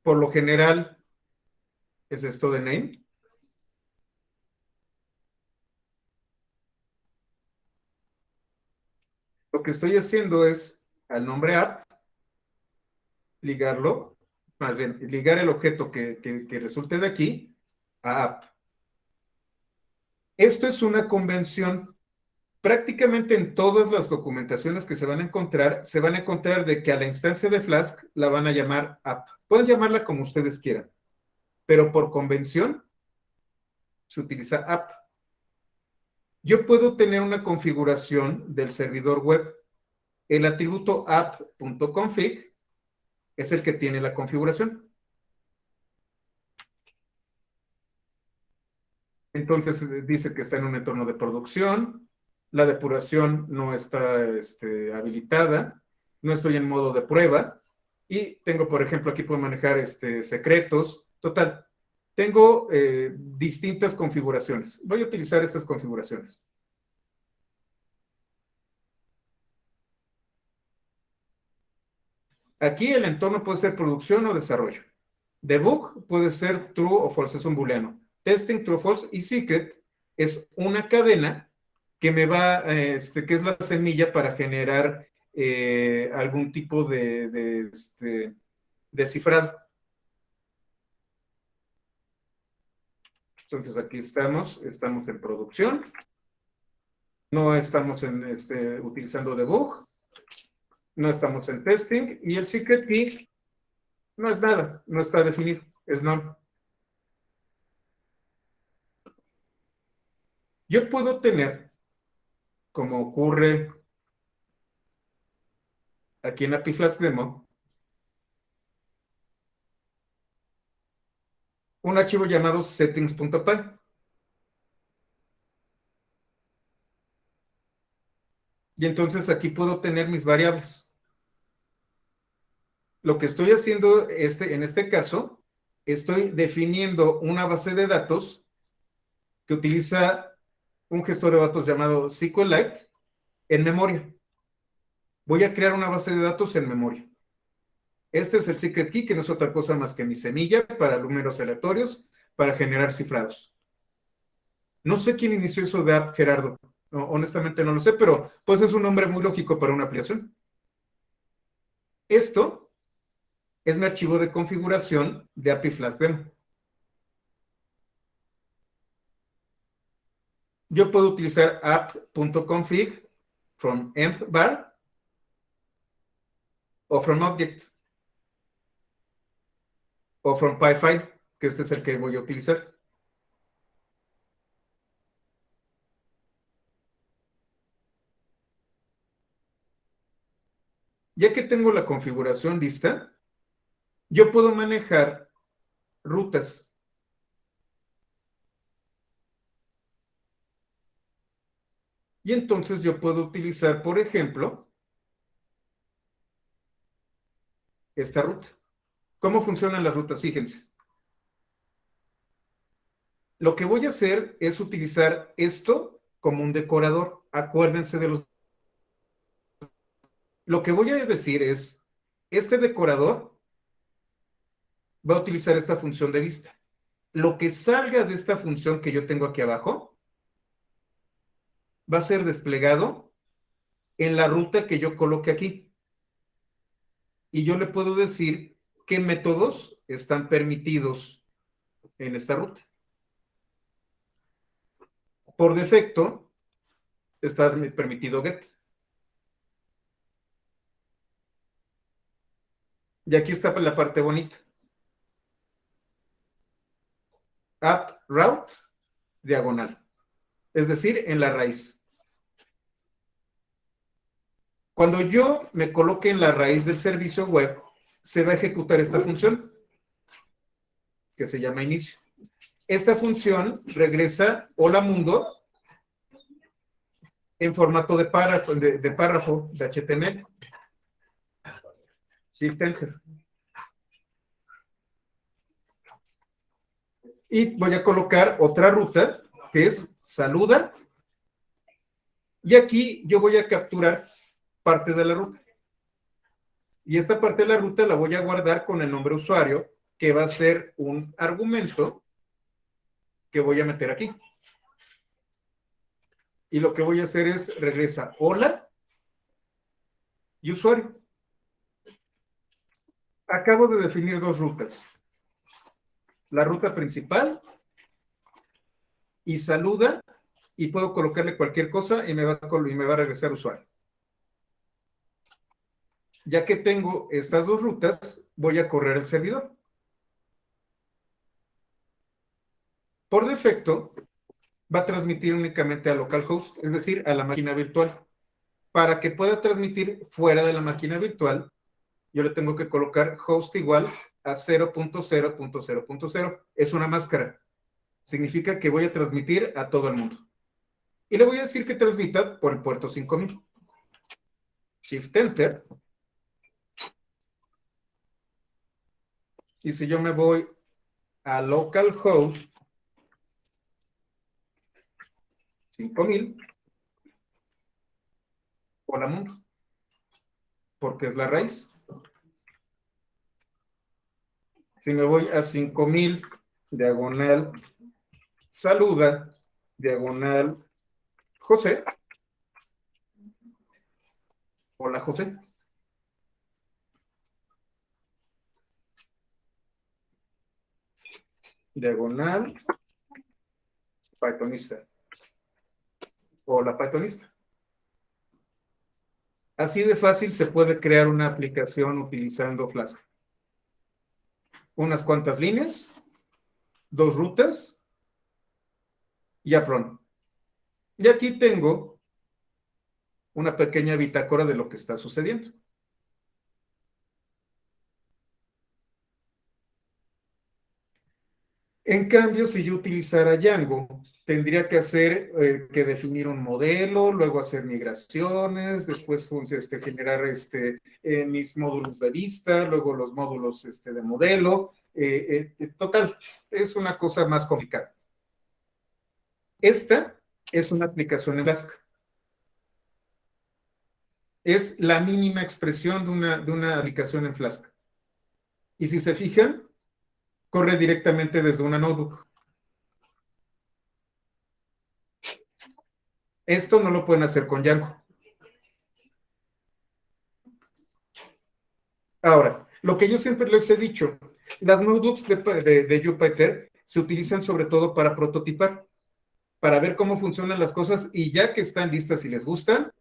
Por lo general es esto de name. Lo que estoy haciendo es al nombre app, ligarlo, más bien, ligar el objeto que resulte de aquí a app. Esto es una convención. Prácticamente en todas las documentaciones que se van a encontrar de que a la instancia de Flask la van a llamar app. Pueden llamarla como ustedes quieran, pero por convención se utiliza app. Yo puedo tener una configuración del servidor web. El atributo app.config es el que tiene la configuración. Entonces dice que está en un entorno de producción, la depuración no está habilitada, no estoy en modo de prueba y tengo, por ejemplo, aquí puedo manejar secretos. Total, tengo distintas configuraciones. Voy a utilizar estas configuraciones. Aquí el entorno puede ser producción o desarrollo. Debug puede ser true o false, es un booleano. Testing, true, false, y secret es una cadena que me va, que es la semilla para generar algún tipo de cifrado. Entonces aquí estamos en producción, no estamos utilizando debug, no estamos en testing, y el secret key no es nada, no está definido, es none. Yo puedo tener, como ocurre aquí en API Flask Demo, un archivo llamado settings.py. Y entonces aquí puedo tener mis variables. Lo que estoy haciendo en este caso, estoy definiendo una base de datos que utiliza un gestor de datos llamado SQLite en memoria. Voy a crear una base de datos en memoria. Este es el secret key, que no es otra cosa más que mi semilla para números aleatorios para generar cifrados. No sé quién inició eso de app, Gerardo. No, honestamente no lo sé, pero pues es un nombre muy lógico para una aplicación. Esto es mi archivo de configuración de API Flask Demo. Yo puedo utilizar app.config from env var o from object o from pyfile, que este es el que voy a utilizar. Ya que tengo la configuración lista, yo puedo manejar rutas. Y entonces yo puedo utilizar, por ejemplo, esta ruta. ¿Cómo funcionan las rutas? Fíjense. Lo que voy a hacer es utilizar esto como un decorador. Acuérdense de los... Lo que voy a decir es, este decorador va a utilizar esta función de vista. Lo que salga de esta función que yo tengo aquí abajo va a ser desplegado en la ruta que yo coloque aquí. Y yo le puedo decir qué métodos están permitidos en esta ruta. Por defecto, está permitido get. Y aquí está la parte bonita. App route diagonal. Es decir, en la raíz. Cuando yo me coloque en la raíz del servicio web, se va a ejecutar esta función, que se llama inicio. Esta función regresa hola mundo en formato de párrafo, de HTML. Shift Enter. Y voy a colocar otra ruta, que es saluda. Y aquí yo voy a capturar parte de la ruta. Y esta parte de la ruta la voy a guardar con el nombre usuario, que va a ser un argumento que voy a meter aquí. Y lo que voy a hacer es regresa hola y usuario. Acabo de definir dos rutas. La ruta principal y saluda, y puedo colocarle cualquier cosa y me va a regresar usuario. Ya que tengo estas dos rutas, voy a correr el servidor. Por defecto, va a transmitir únicamente a localhost, es decir, a la máquina virtual. Para que pueda transmitir fuera de la máquina virtual, yo le tengo que colocar host igual a 0.0.0.0. Es una máscara. Significa que voy a transmitir a todo el mundo. Y le voy a decir que transmita por el puerto 5000. Shift Enter. Y si yo me voy a localhost 5000, hola mundo, porque es la raíz. Si me voy a 5000, diagonal, saluda, diagonal, José. Hola, José. Diagonal, Pythonista. Hola, Pythonista. Así de fácil se puede crear una aplicación utilizando Flask. Unas cuantas líneas, dos rutas y apron. Y aquí tengo una pequeña bitácora de lo que está sucediendo. En cambio, si yo utilizara Django, tendría que que definir un modelo, luego hacer migraciones, después generar mis módulos de vista, luego los módulos de modelo. Total, es una cosa más complicada. Esta es una aplicación en Flask. Es la mínima expresión de una aplicación en Flask. Y si se fijan, corre directamente desde una notebook. Esto no lo pueden hacer con Django. Ahora, lo que yo siempre les he dicho, las notebooks de Jupyter se utilizan sobre todo para prototipar, para ver cómo funcionan las cosas y ya que están listas y les gustan,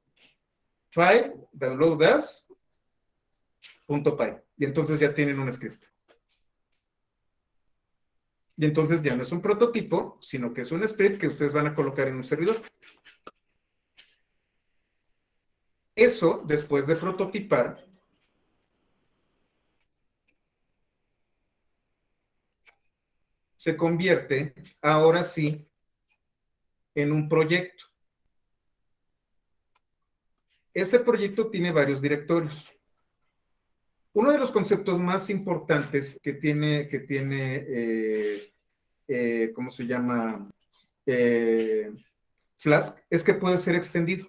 file, download as, .py. Y entonces ya tienen un script. Y entonces ya no es un prototipo, sino que es un script que ustedes van a colocar en un servidor. Eso, después de prototipar, se convierte, ahora sí, en un proyecto. Este proyecto tiene varios directorios. Uno de los conceptos más importantes que tiene ¿cómo se llama? Flask, es que puede ser extendido.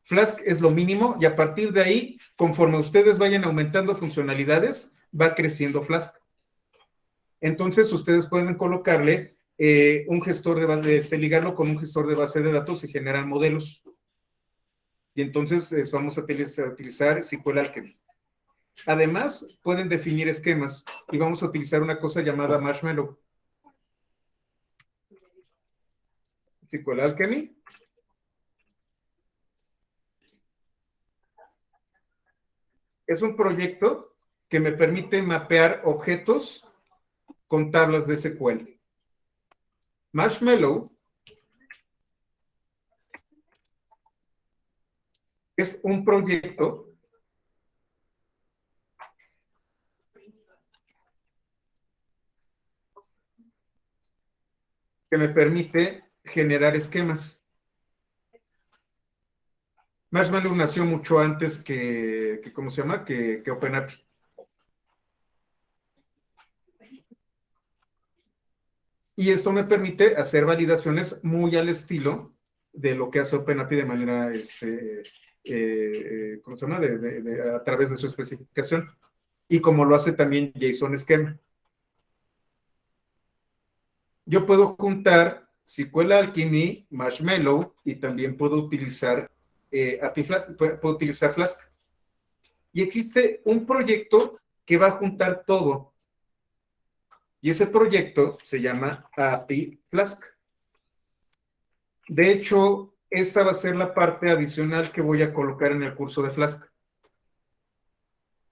Flask es lo mínimo y a partir de ahí, conforme ustedes vayan aumentando funcionalidades, va creciendo Flask. Entonces, ustedes pueden colocarle un gestor de base, ligarlo con un gestor de base de datos y generar modelos. Y entonces vamos a utilizar SQL Alchemy. Además, pueden definir esquemas y vamos a utilizar una cosa llamada Marshmallow. SQL Alchemy. Es un proyecto que me permite mapear objetos con tablas de SQL. Marshmallow es un proyecto que me permite generar esquemas. Marshmallow nació mucho antes que ¿cómo se llama? Que OpenAPI. Y esto me permite hacer validaciones muy al estilo de lo que hace OpenAPI de manera, ¿cómo se llama? A través de su especificación. Y como lo hace también JSON Schema. Yo puedo juntar SQL Alchemy, Marshmallow, y también puedo utilizar API Flask, puedo utilizar Flask. Y existe un proyecto que va a juntar todo. Y ese proyecto se llama API Flask. De hecho, esta va a ser la parte adicional que voy a colocar en el curso de Flask.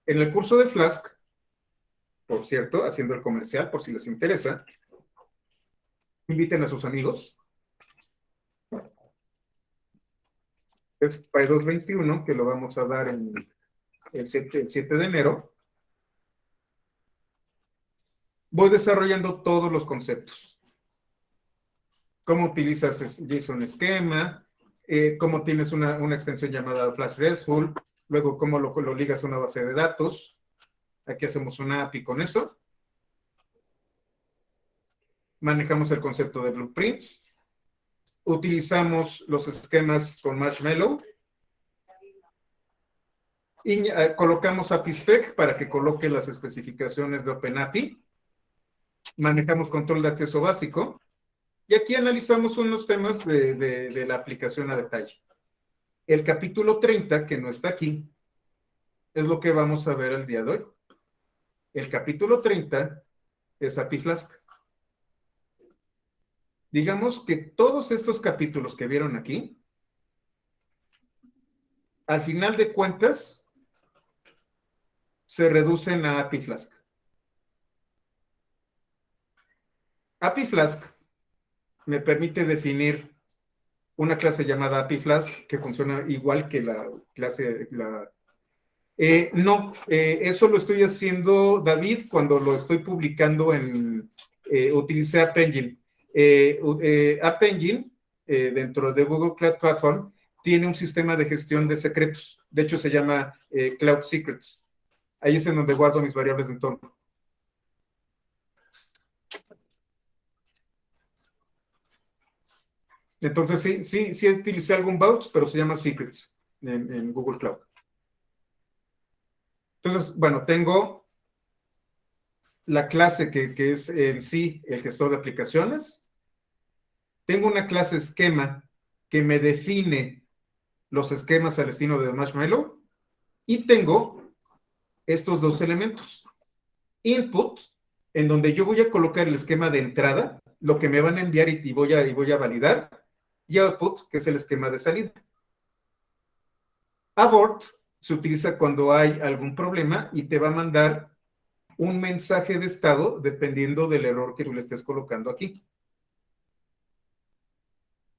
En el curso de Flask, por cierto, haciendo el comercial, por si les interesa, inviten a sus amigos. Es PyDOS 21, que lo vamos a dar en el 7 de enero. Voy desarrollando todos los conceptos. Cómo utilizas JSON Schema, cómo tienes una extensión llamada Flash RESTful, luego cómo lo ligas a una base de datos. Aquí hacemos una API con eso. Manejamos el concepto de blueprints. Utilizamos los esquemas con Marshmallow. Y colocamos API Spec para que coloque las especificaciones de OpenAPI. Manejamos control de acceso básico. Y aquí analizamos unos temas de la aplicación a detalle. El capítulo 30, que no está aquí, es lo que vamos a ver el día de hoy. El capítulo 30 es API Flask. Digamos que todos estos capítulos que vieron aquí, al final de cuentas, se reducen a API Flask. API Flask me permite definir una clase llamada API Flask que funciona igual que la clase... eso lo estoy haciendo, David, cuando lo estoy publicando en... utilicé App Engine. App Engine, dentro de Google Cloud Platform, tiene un sistema de gestión de secretos. De hecho, se llama Cloud Secrets. Ahí es en donde guardo mis variables de entorno. Entonces, sí utilicé algún vault, pero se llama Secrets en Google Cloud. Entonces, bueno, tengo la clase que es en sí el gestor de aplicaciones. Tengo una clase esquema que me define los esquemas al estilo de Marshmallow. Y tengo estos dos elementos. Input, en donde yo voy a colocar el esquema de entrada, lo que me van a enviar y voy a validar. Y output, que es el esquema de salida. Abort se utiliza cuando hay algún problema y te va a mandar un mensaje de estado dependiendo del error que tú le estés colocando aquí.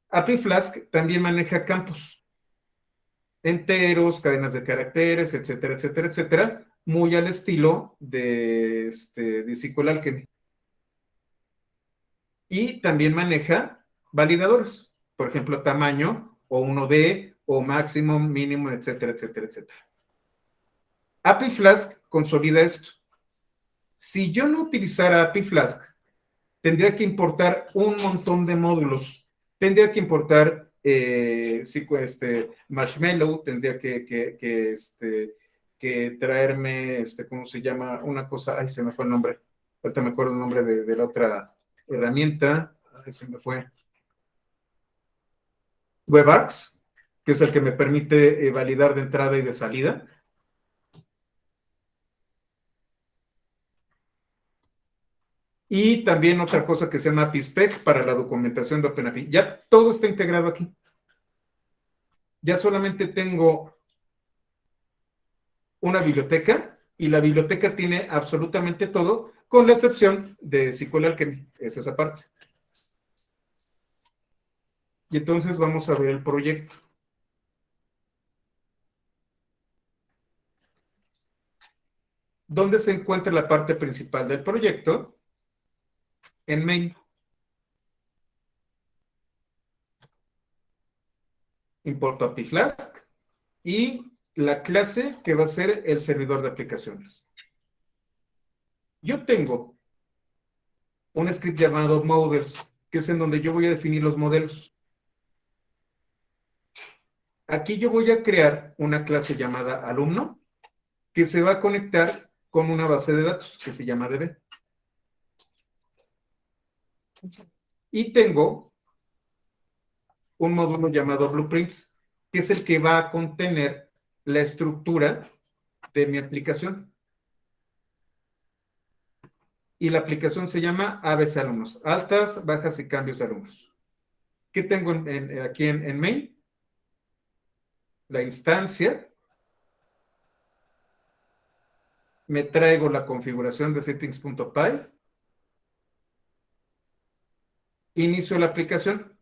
API Flask también maneja campos enteros, cadenas de caracteres, etcétera, etcétera, etcétera, muy al estilo de SQL Alchemy. Y también maneja validadores, por ejemplo, tamaño, o 1D, o máximo, mínimo, etcétera, etcétera, etcétera. API Flask consolida esto. Si yo no utilizara API Flask, tendría que importar un montón de módulos. Tendría que importar Marshmallow, tendría que traerme, ¿cómo se llama? Una cosa, ay, se me fue el nombre. Ahorita me acuerdo el nombre de la otra herramienta. Ay, se me fue. WebArcs, que es el que me permite validar de entrada y de salida. Y también otra cosa que se llama API Spec para la documentación de OpenAPI. Ya todo está integrado aquí. Ya solamente tengo una biblioteca y la biblioteca tiene absolutamente todo, con la excepción de SQL Alchemy. Es esa parte. Y entonces vamos a ver el proyecto. ¿Dónde se encuentra la parte principal del proyecto? En main. Importo API Flask y la clase que va a ser el servidor de aplicaciones. Yo tengo un script llamado models, que es en donde yo voy a definir los modelos. Aquí yo voy a crear una clase llamada alumno, que se va a conectar con una base de datos que se llama DB. Y tengo un módulo llamado blueprints, que es el que va a contener la estructura de mi aplicación. Y la aplicación se llama ABC Alumnos, altas, bajas y cambios de alumnos. ¿Qué tengo aquí en main? La instancia. Me traigo la configuración de settings.py. Inicio la aplicación.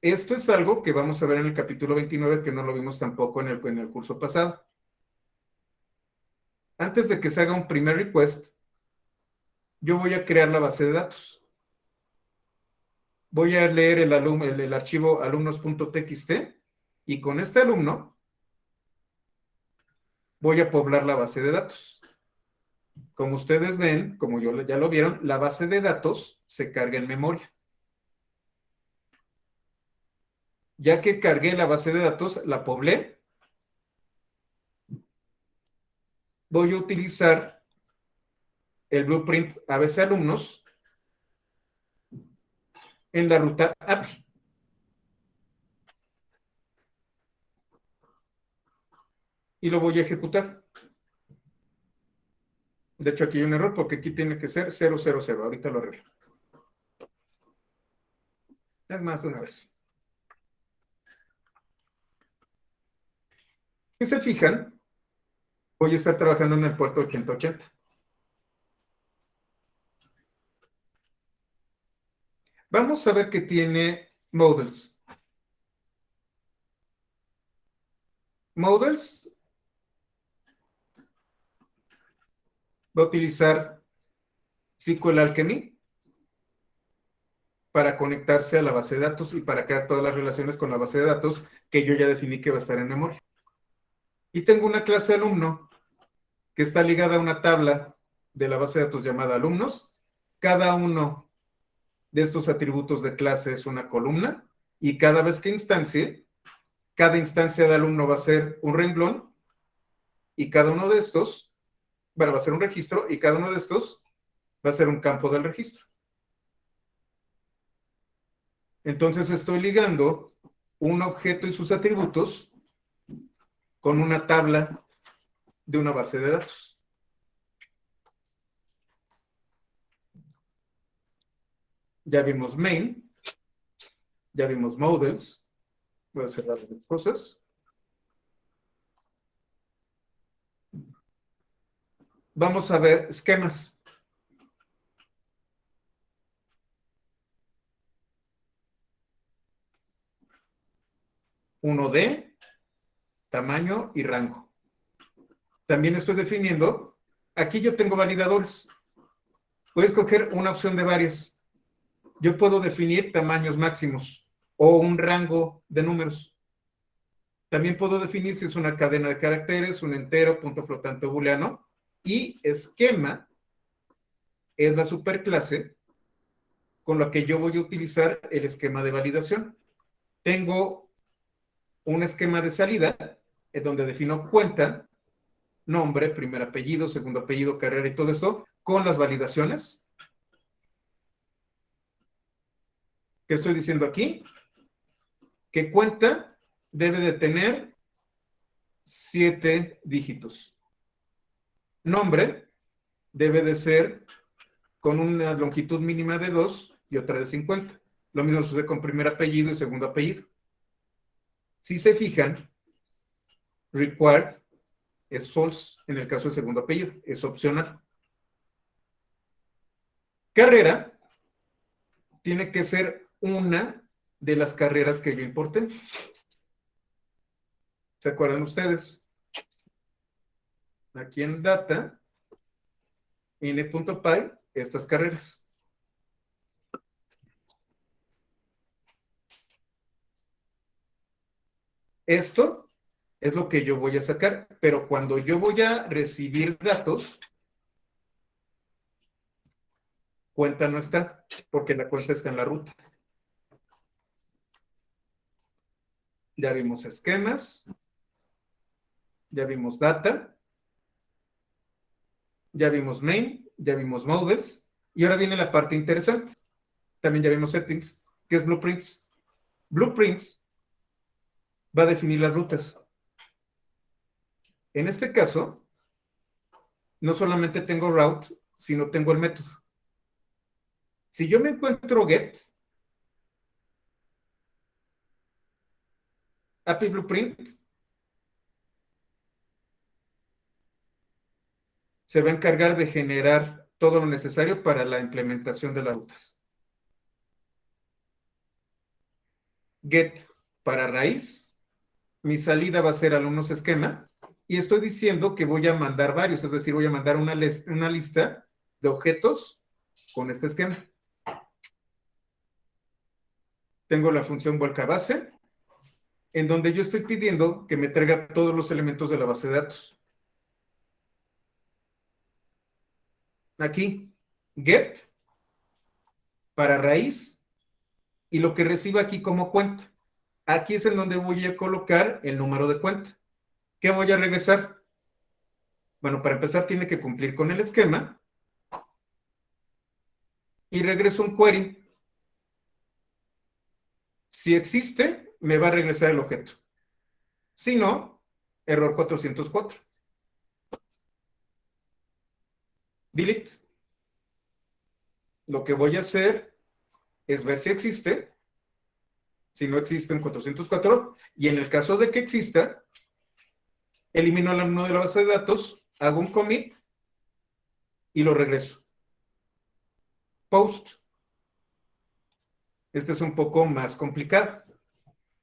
Esto es algo que vamos a ver en el capítulo 29, que no lo vimos tampoco en el curso pasado. Antes de que se haga un primer request, yo voy a crear la base de datos. Voy a leer el archivo alumnos.txt y con este alumno voy a poblar la base de datos. Como ustedes ven, como ya lo vieron, la base de datos se carga en memoria. Ya que cargué la base de datos, la poblé, voy a utilizar el blueprint ABC Alumnos en la ruta API. Y lo voy a ejecutar. De hecho, aquí hay un error porque aquí tiene que ser 000. Ahorita lo arreglo. Es más de una vez. Si se fijan, voy a estar trabajando en el puerto 8080. Vamos a ver qué tiene Models. Models va a utilizar SQL Alchemy para conectarse a la base de datos y para crear todas las relaciones con la base de datos que yo ya definí que va a estar en memoria. Y tengo una clase alumno que está ligada a una tabla de la base de datos llamada alumnos. Cada uno de estos atributos de clase es una columna y cada vez que instancie, cada instancia de alumno va a ser un renglón y cada uno de estos, bueno, va a ser un registro y cada uno de estos va a ser un campo del registro. Entonces estoy ligando un objeto y sus atributos con una tabla de una base de datos. Ya vimos main, ya vimos models. Voy a cerrar las cosas. Vamos a ver esquemas. Uno de tamaño y rango. También estoy definiendo, aquí yo tengo validadores. Voy a escoger una opción de varias. Yo puedo definir tamaños máximos o un rango de números. También puedo definir si es una cadena de caracteres, un entero, punto flotante o booleano. Y esquema es la superclase con la que yo voy a utilizar el esquema de validación. Tengo un esquema de salida en donde defino cuenta, nombre, primer apellido, segundo apellido, carrera y todo esto con las validaciones. ¿Qué estoy diciendo aquí? Que cuenta debe de tener 7 dígitos. Nombre debe de ser con una longitud mínima de 2 y otra de 50. Lo mismo sucede con primer apellido y segundo apellido. Si se fijan, required es false en el caso del segundo apellido, es opcional. Carrera tiene que ser una de las carreras que yo importé. ¿Se acuerdan ustedes? Aquí en Data init.py, estas carreras. Esto es lo que yo voy a sacar, pero cuando yo voy a recibir datos, cuenta no está, porque la cuenta está en la ruta. Ya vimos esquemas, ya vimos data, ya vimos main, ya vimos models, y ahora viene la parte interesante. También ya vimos settings, que es blueprints. Blueprints va a definir las rutas. En este caso, no solamente tengo route, sino tengo el método. Si yo me encuentro get, API Blueprint se va a encargar de generar todo lo necesario para la implementación de las rutas. Get para raíz, mi salida va a ser alumnos esquema, y estoy diciendo que voy a mandar varios, es decir, voy a mandar una lista de objetos con este esquema. Tengo la función vuelca base, en donde yo estoy pidiendo que me traiga todos los elementos de la base de datos. Aquí, get para raíz, y lo que reciba aquí como cuenta. Aquí es en donde voy a colocar el número de cuenta. ¿Qué voy a regresar? Bueno, para empezar tiene que cumplir con el esquema, y regreso un query. Si existe, me va a regresar el objeto. Si no, error 404. Delete. Lo que voy a hacer es ver si existe. Si no existe en 404, y en el caso de que exista, elimino el alumno de la base de datos, hago un commit y lo regreso. Post. Este es un poco más complicado.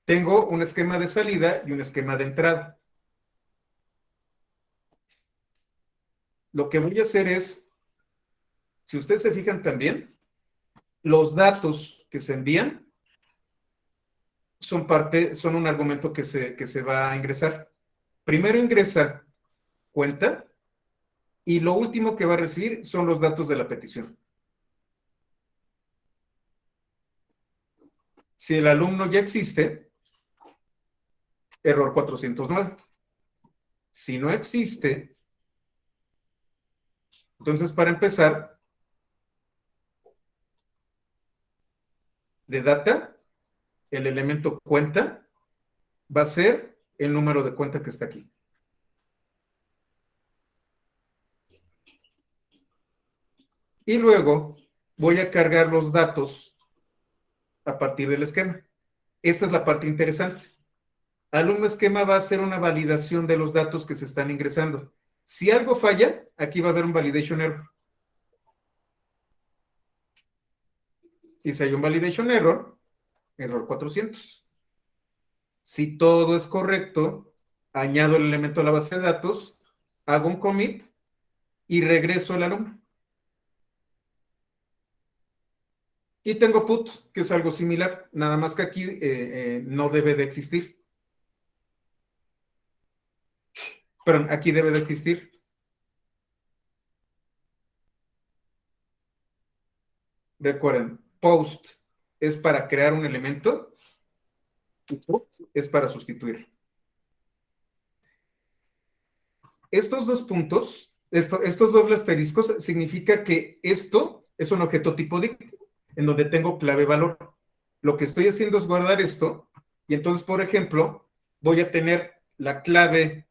Tengo un esquema de salida y un esquema de entrada. Lo que voy a hacer es, si ustedes se fijan también, los datos que se envían son un argumento que se va a ingresar. Primero ingresa cuenta, y lo último que va a recibir son los datos de la petición. Si el alumno ya existe, error 409. Si no existe, entonces para empezar, de data, el elemento cuenta va a ser el número de cuenta que está aquí. Y luego voy a cargar los datos a partir del esquema. Esta es la parte interesante. Alumno esquema va a hacer una validación de los datos que se están ingresando. Si algo falla, aquí va a haber un validation error. Y si hay un validation error, error 400. Si todo es correcto, añado el elemento a la base de datos, hago un commit y regreso el alumno. Y tengo put, que es algo similar, nada más que aquí no debe de existir. Perdón, aquí debe de existir. Recuerden, post es para crear un elemento y put es para sustituir. Estos dos puntos, estos dobles asteriscos, significa que esto es un objeto tipo dict, en donde tengo clave valor. Lo que estoy haciendo es guardar esto, y entonces, por ejemplo, voy a tener la clave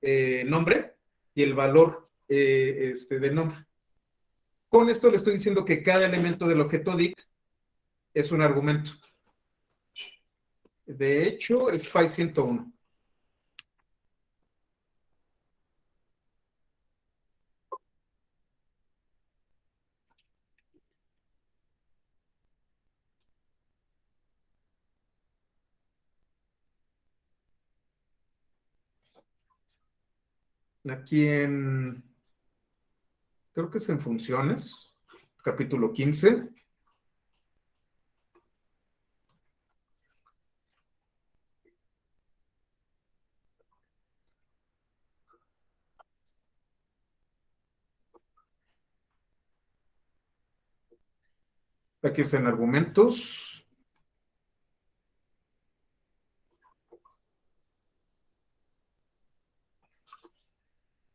nombre y el valor del nombre. Con esto le estoy diciendo que cada elemento del objeto dict es un argumento. De hecho, es Py 101. Aquí en creo que es en funciones, capítulo 15. Aquí están argumentos.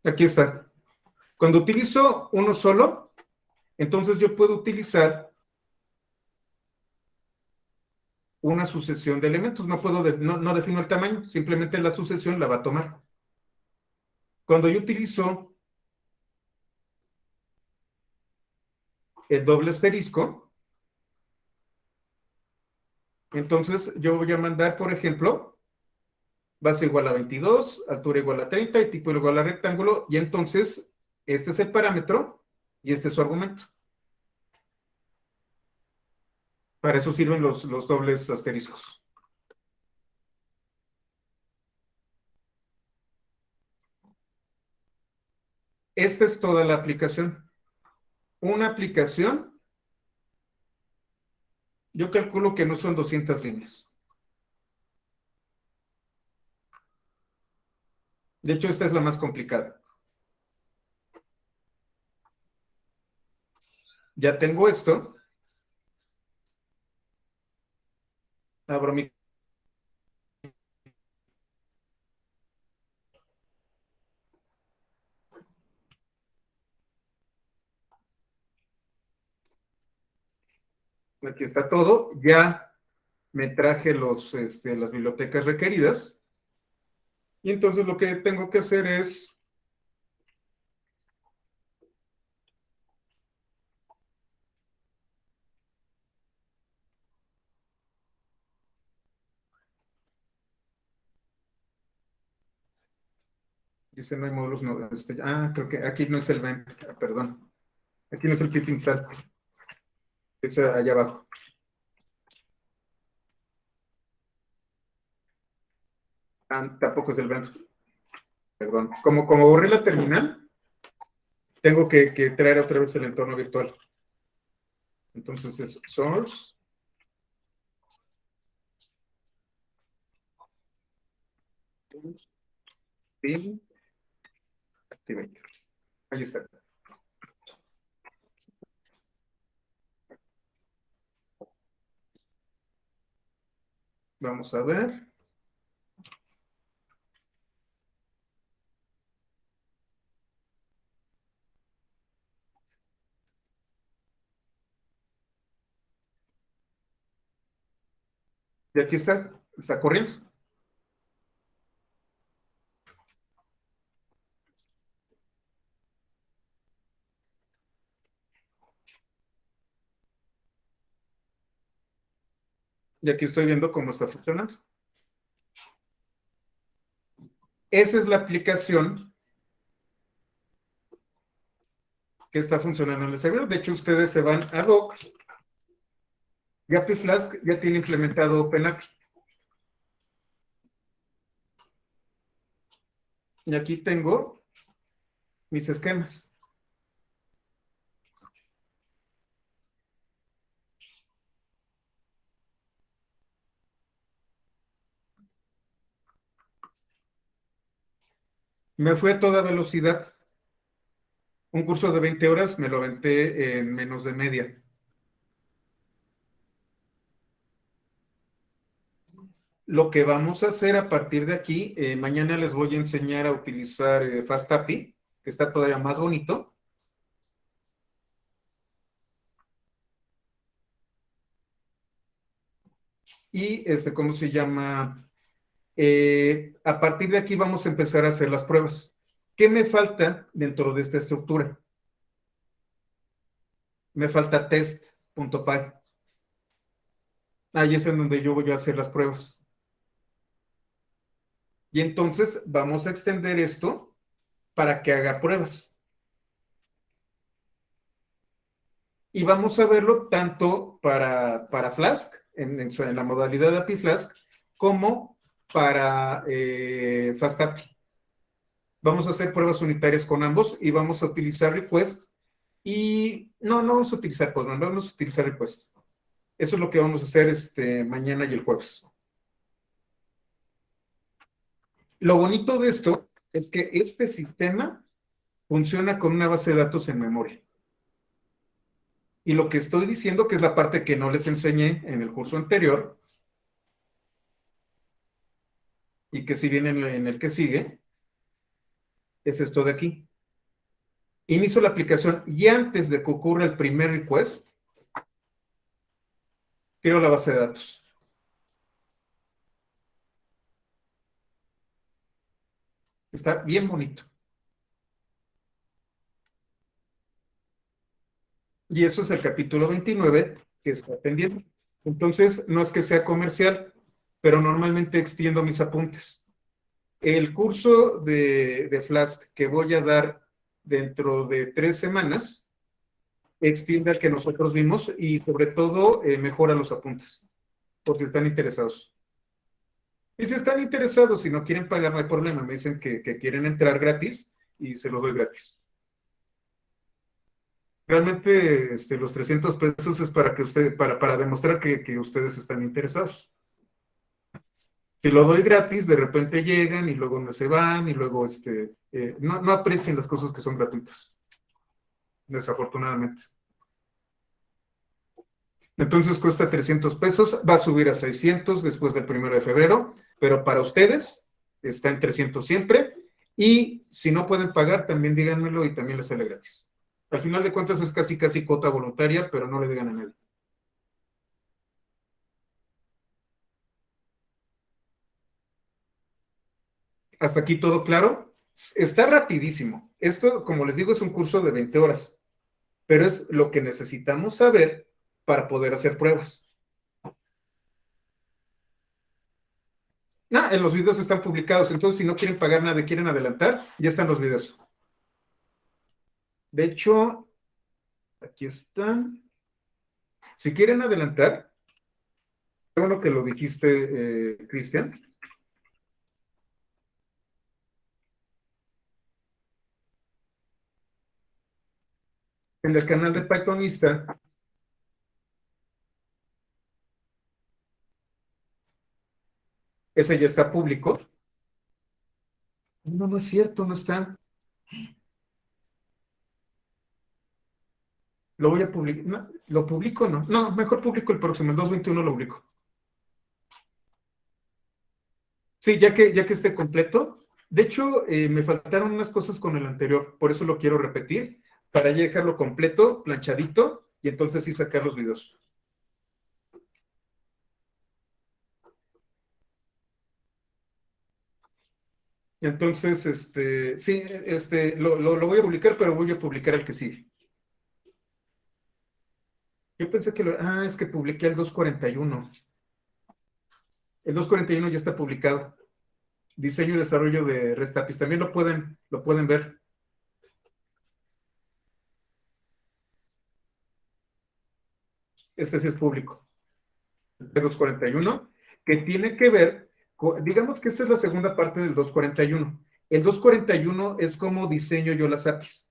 Aquí está. Cuando utilizo uno solo, entonces yo puedo utilizar una sucesión de elementos. No defino el tamaño, simplemente la sucesión la va a tomar. Cuando yo utilizo el doble asterisco, entonces yo voy a mandar, por ejemplo, base igual a 22, altura igual a 30 y tipo igual a rectángulo, y entonces este es el parámetro y este es su argumento. Para eso sirven los dobles asteriscos. Esta es toda la aplicación. Una aplicación, yo calculo que no son 200 líneas. De hecho, esta es la más complicada. Ya tengo esto. Abro mi... Aquí está todo. Ya me traje las bibliotecas requeridas. Y entonces lo que tengo que hacer es... Dice, no hay módulos, no. Creo que aquí no es el vent, perdón. Aquí no es el pip install. Es allá abajo. Tampoco es el vent. Perdón. Como borré la terminal, tengo que traer otra vez el entorno virtual. Entonces es source. Sí. Activate. Ahí está. Vamos a ver. Y aquí está corriendo. Y aquí estoy viendo cómo está funcionando. Esa es la aplicación que está funcionando en el servidor. De hecho, ustedes se van a doc. Y API Flask ya tiene implementado OpenAPI. Y aquí tengo mis esquemas. Me fue a toda velocidad. Un curso de 20 horas me lo aventé en menos de media. Lo que vamos a hacer a partir de aquí, mañana les voy a enseñar a utilizar FastAPI, que está todavía más bonito. Y ¿cómo se llama? A partir de aquí vamos a empezar a hacer las pruebas. ¿Qué me falta dentro de esta estructura? Me falta test.py. Ahí es en donde yo voy a hacer las pruebas. Y entonces vamos a extender esto para que haga pruebas. Y vamos a verlo tanto para Flask, en la modalidad de API Flask, como para FastAPI. Vamos a hacer pruebas unitarias con ambos y vamos a utilizar requests Y no vamos a utilizar Postman, vamos a utilizar Request. Eso es lo que vamos a hacer mañana y el jueves. Lo bonito de esto es que este sistema funciona con una base de datos en memoria. Y lo que estoy diciendo, que es la parte que no les enseñé en el curso anterior, y que si viene en el que sigue, es esto de aquí. Inicio la aplicación y antes de que ocurra el primer request, creo la base de datos. Está bien bonito. Y eso es el capítulo 29 que está pendiente. Entonces, no es que sea comercial, pero normalmente extiendo mis apuntes. El curso de Flask que voy a dar dentro de 3 semanas extiende al que nosotros vimos y sobre todo mejora los apuntes, porque están interesados. Y si están interesados y no quieren pagar, no hay problema. Me dicen que quieren entrar gratis y se los doy gratis. Realmente los 300 pesos es para que para demostrar que ustedes están interesados. Si lo doy gratis, de repente llegan y luego no se van y luego no aprecian las cosas que son gratuitas, desafortunadamente. Entonces cuesta 300 pesos, va a subir a 600 después del 1 de febrero, pero para ustedes está en 300 siempre, y si no pueden pagar, también díganmelo y también les sale gratis. Al final de cuentas es casi cuota voluntaria, pero no le digan a nadie. ¿Hasta aquí todo claro? Está rapidísimo. Esto, como les digo, es un curso de 20 horas, pero es lo que necesitamos saber para poder hacer pruebas. En los videos están publicados, entonces si no quieren pagar nada y quieren adelantar, ya están los videos. De hecho, aquí están. Si quieren adelantar, qué bueno que lo dijiste, Cristian. En el canal de Pythonista, ese ya está público. No es cierto, no está. Lo voy a publicar. No, ¿lo publico o no? No, mejor publico el próximo, el 2/21 lo publico. Sí, ya que esté completo. De hecho, me faltaron unas cosas con el anterior, por eso lo quiero repetir, para ya dejarlo completo, planchadito, y entonces sí sacar los videos. Entonces, sí, lo voy a publicar, pero voy a publicar el que sigue. Yo pensé que es que publiqué el 241. El 241 ya está publicado. Diseño y desarrollo de REST APIs. También lo pueden ver. Este sí es público. El 241, que tiene que ver, digamos que esta es la segunda parte del 241. El 241 es como diseño yo las APIs.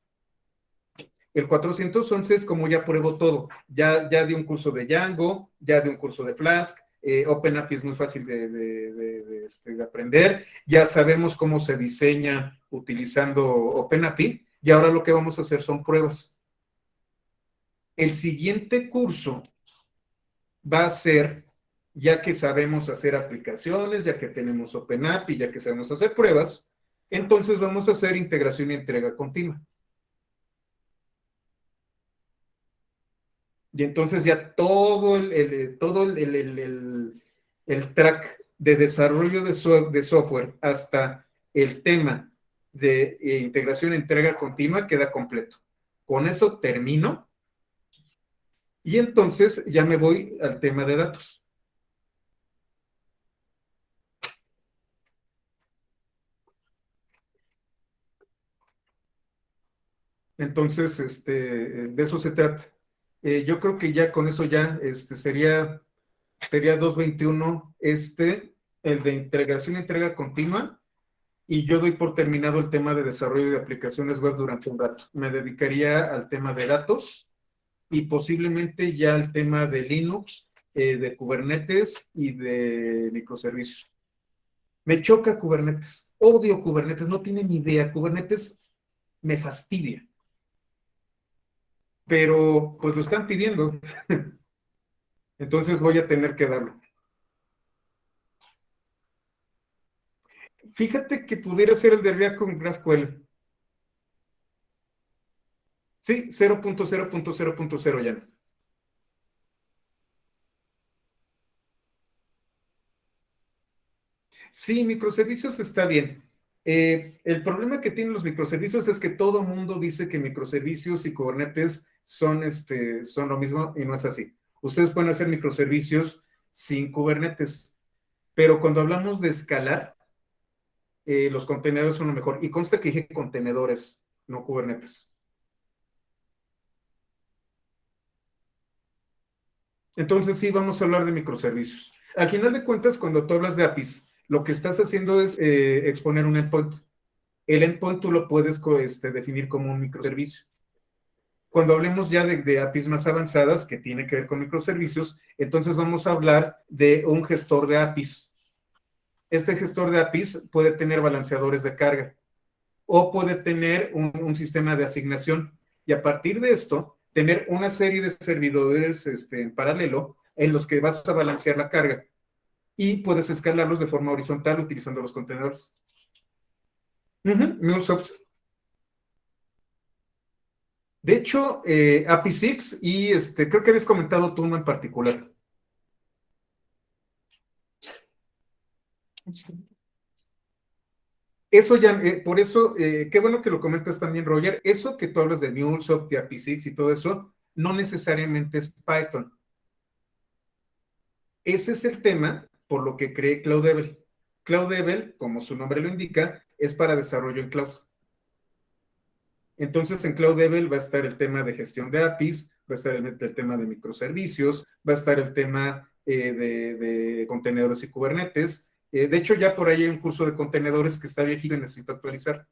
El 411 es como ya pruebo todo. Ya di un curso de Django, ya di un curso de Flask. OpenAPI es muy fácil de aprender. Ya sabemos cómo se diseña utilizando OpenAPI. Y ahora lo que vamos a hacer son pruebas. El siguiente curso va a ser, ya que sabemos hacer aplicaciones, ya que tenemos OpenAPI, ya que sabemos hacer pruebas, entonces vamos a hacer integración y entrega continua. Y entonces ya todo el track de desarrollo de software hasta el tema de integración y entrega continua queda completo. Con eso termino y entonces ya me voy al tema de datos. Entonces, de eso se trata. Yo creo que ya con eso ya sería 221, el de integración y entrega continua, y yo doy por terminado el tema de desarrollo de aplicaciones web durante un rato. Me dedicaría al tema de datos y posiblemente ya al tema de Linux, de Kubernetes y de microservicios. Me choca Kubernetes, odio Kubernetes, no tienen ni idea. Kubernetes me fastidia, pero pues lo están pidiendo, entonces voy a tener que darlo. Fíjate que pudiera ser el de React con GraphQL. Sí, 0.0.0.0 ya. Sí, microservicios está bien. El problema que tienen los microservicios es que todo mundo dice que microservicios y Kubernetes son lo mismo y no es así. Ustedes pueden hacer microservicios sin Kubernetes, pero cuando hablamos de escalar, los contenedores son lo mejor. Y consta que dije contenedores, no Kubernetes. Entonces sí, vamos a hablar de microservicios. Al final de cuentas, cuando tú hablas de APIs, lo que estás haciendo es exponer un endpoint. El endpoint tú lo puedes definir como un microservicio. Cuando hablemos ya de APIs más avanzadas, que tiene que ver con microservicios, entonces vamos a hablar de un gestor de APIs. Este gestor de APIs puede tener balanceadores de carga o puede tener un sistema de asignación y a partir de esto, tener una serie de servidores en paralelo en los que vas a balancear la carga y puedes escalarlos de forma horizontal utilizando los contenedores. MuleSoft. De hecho, API 6 y creo que habías comentado tú uno en particular. Eso ya, por eso, qué bueno que lo comentas también, Roger. Eso que tú hablas de MuleSoft, de API 6 y todo eso, no necesariamente es Python. Ese es el tema por lo que creé CloudDevil. CloudDevil, como su nombre lo indica, es para desarrollo en cloud. Entonces, en CloudDevil va a estar el tema de gestión de APIs, va a estar el tema de microservicios, va a estar el tema de contenedores y Kubernetes. De hecho, ya por ahí hay un curso de contenedores que está viejito y necesito actualizar.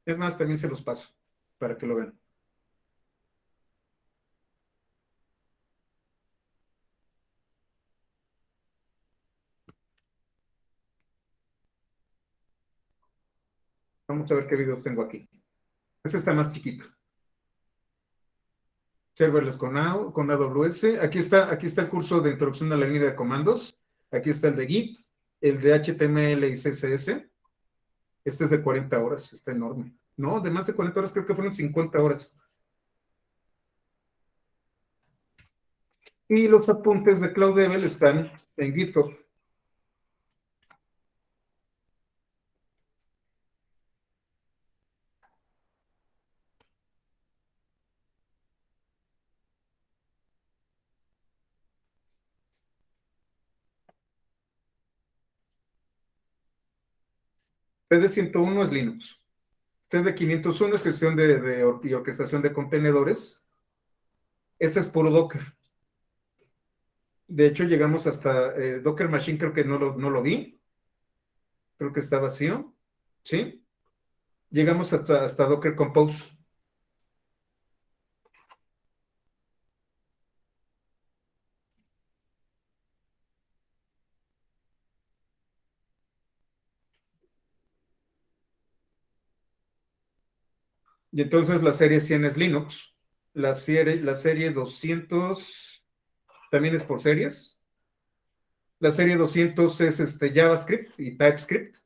Es más, también se los paso para que lo vean. Vamos a ver qué videos tengo aquí. Este está más chiquito. Serverless con AWS. Aquí está el curso de introducción a la línea de comandos. Aquí está el de Git, el de HTML y CSS. Este es de 40 horas, está enorme. No, de más de 40 horas, creo que fueron 50 horas. Y los apuntes de CloudDevil están en GitHub. TD101 es Linux. TD501 es gestión y orquestación de contenedores. Este es puro Docker. De hecho, llegamos hasta Docker Machine, creo que no lo vi. Creo que está vacío. ¿Sí? Llegamos hasta Docker Compose. Y entonces la serie 100 es Linux. La serie 200 también es por series. La serie 200 es JavaScript y TypeScript.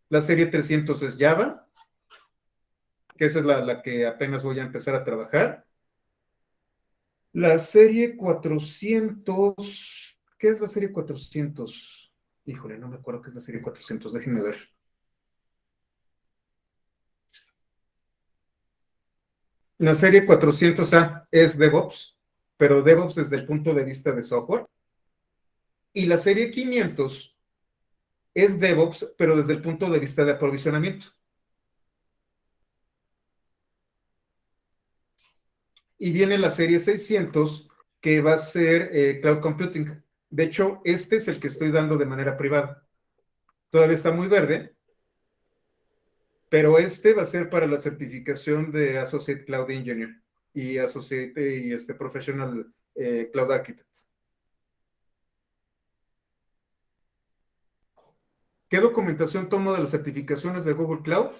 La serie 300 es Java, que esa es la que apenas voy a empezar a trabajar. La serie 400, ¿qué es la serie 400? Híjole, no me acuerdo qué es la serie 400, déjenme ver. La serie 400A es DevOps, pero DevOps desde el punto de vista de software. Y la serie 500 es DevOps, pero desde el punto de vista de aprovisionamiento. Y viene la serie 600, que va a ser Cloud Computing. De hecho, este es el que estoy dando de manera privada. todavía está muy verde, pero este va a ser para la certificación de Associate Cloud Engineer y Associate y Professional Cloud Architect. ¿Qué documentación tomo de las certificaciones de Google Cloud?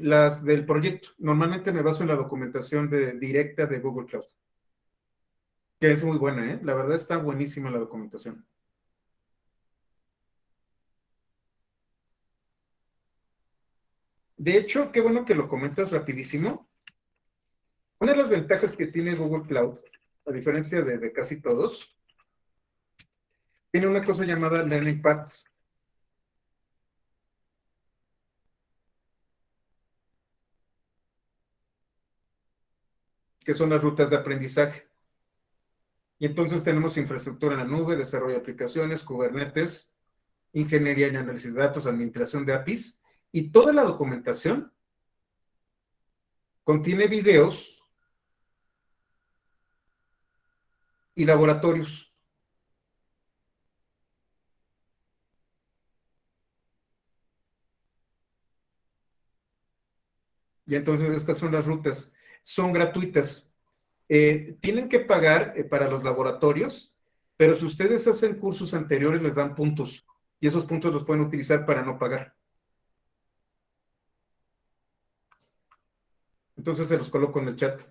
Las del proyecto. Normalmente me baso en la documentación directa de Google Cloud, que es muy buena, ¿eh? La verdad está buenísima la documentación. De hecho, qué bueno que lo comentas rapidísimo. Una de las ventajas que tiene Google Cloud, a diferencia de casi todos, tiene una cosa llamada Learning Paths. Que son las rutas de aprendizaje. Y entonces tenemos infraestructura en la nube, desarrollo de aplicaciones, Kubernetes, ingeniería y análisis de datos, administración de APIs, y toda la documentación contiene videos y laboratorios. Y entonces estas son las rutas. Son gratuitas. Tienen que pagar para los laboratorios, pero si ustedes hacen cursos anteriores les dan puntos y esos puntos los pueden utilizar para no pagar. Entonces se los coloco en el chat.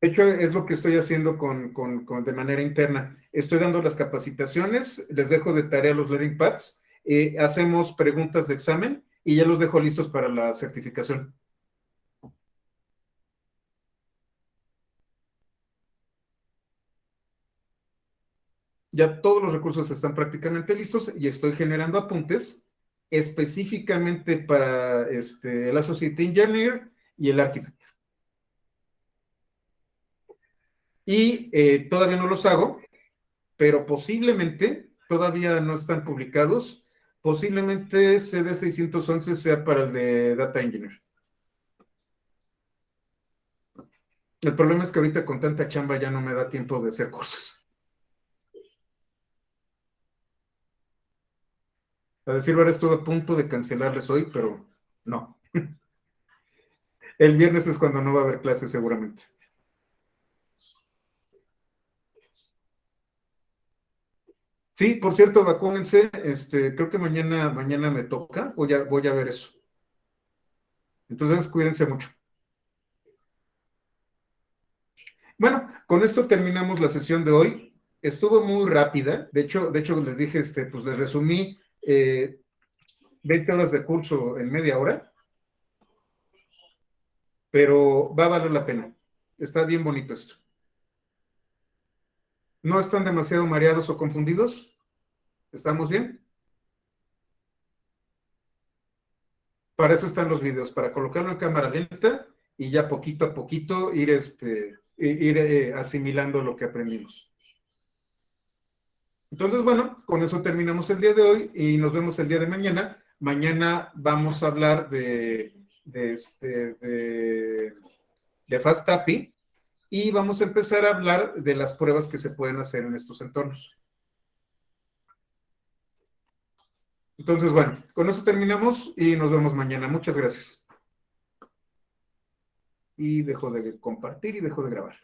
De hecho, es lo que estoy haciendo de manera interna. Estoy dando las capacitaciones, les dejo de tarea los Learning Paths, hacemos preguntas de examen y ya los dejo listos para la certificación. Ya todos los recursos están prácticamente listos y estoy generando apuntes específicamente para el Associate Engineer y el Architect. Y todavía no los hago, pero posiblemente, todavía no están publicados, posiblemente CD611 sea para el de Data Engineer. El problema es que ahorita con tanta chamba ya no me da tiempo de hacer cursos. A decir verdad, estuve a punto de cancelarles hoy, pero no. El viernes es cuando no va a haber clases seguramente. Sí, por cierto, vacúnense. Creo que mañana me toca. Voy a ver eso. Entonces, cuídense mucho. Bueno, con esto terminamos la sesión de hoy. Estuvo muy rápida. De hecho les dije, pues les resumí 20 horas de curso en media hora, pero va a valer la pena. Está bien bonito esto. ¿No están demasiado mareados o confundidos? ¿Estamos bien? Para eso están los videos, para colocarlo en cámara lenta y ya poquito a poquito ir asimilando lo que aprendimos. Entonces, bueno, con eso terminamos el día de hoy y nos vemos el día de mañana. Mañana vamos a hablar de Fast API y vamos a empezar a hablar de las pruebas que se pueden hacer en estos entornos. Entonces, bueno, con eso terminamos y nos vemos mañana. Muchas gracias. Y dejo de compartir y dejo de grabar.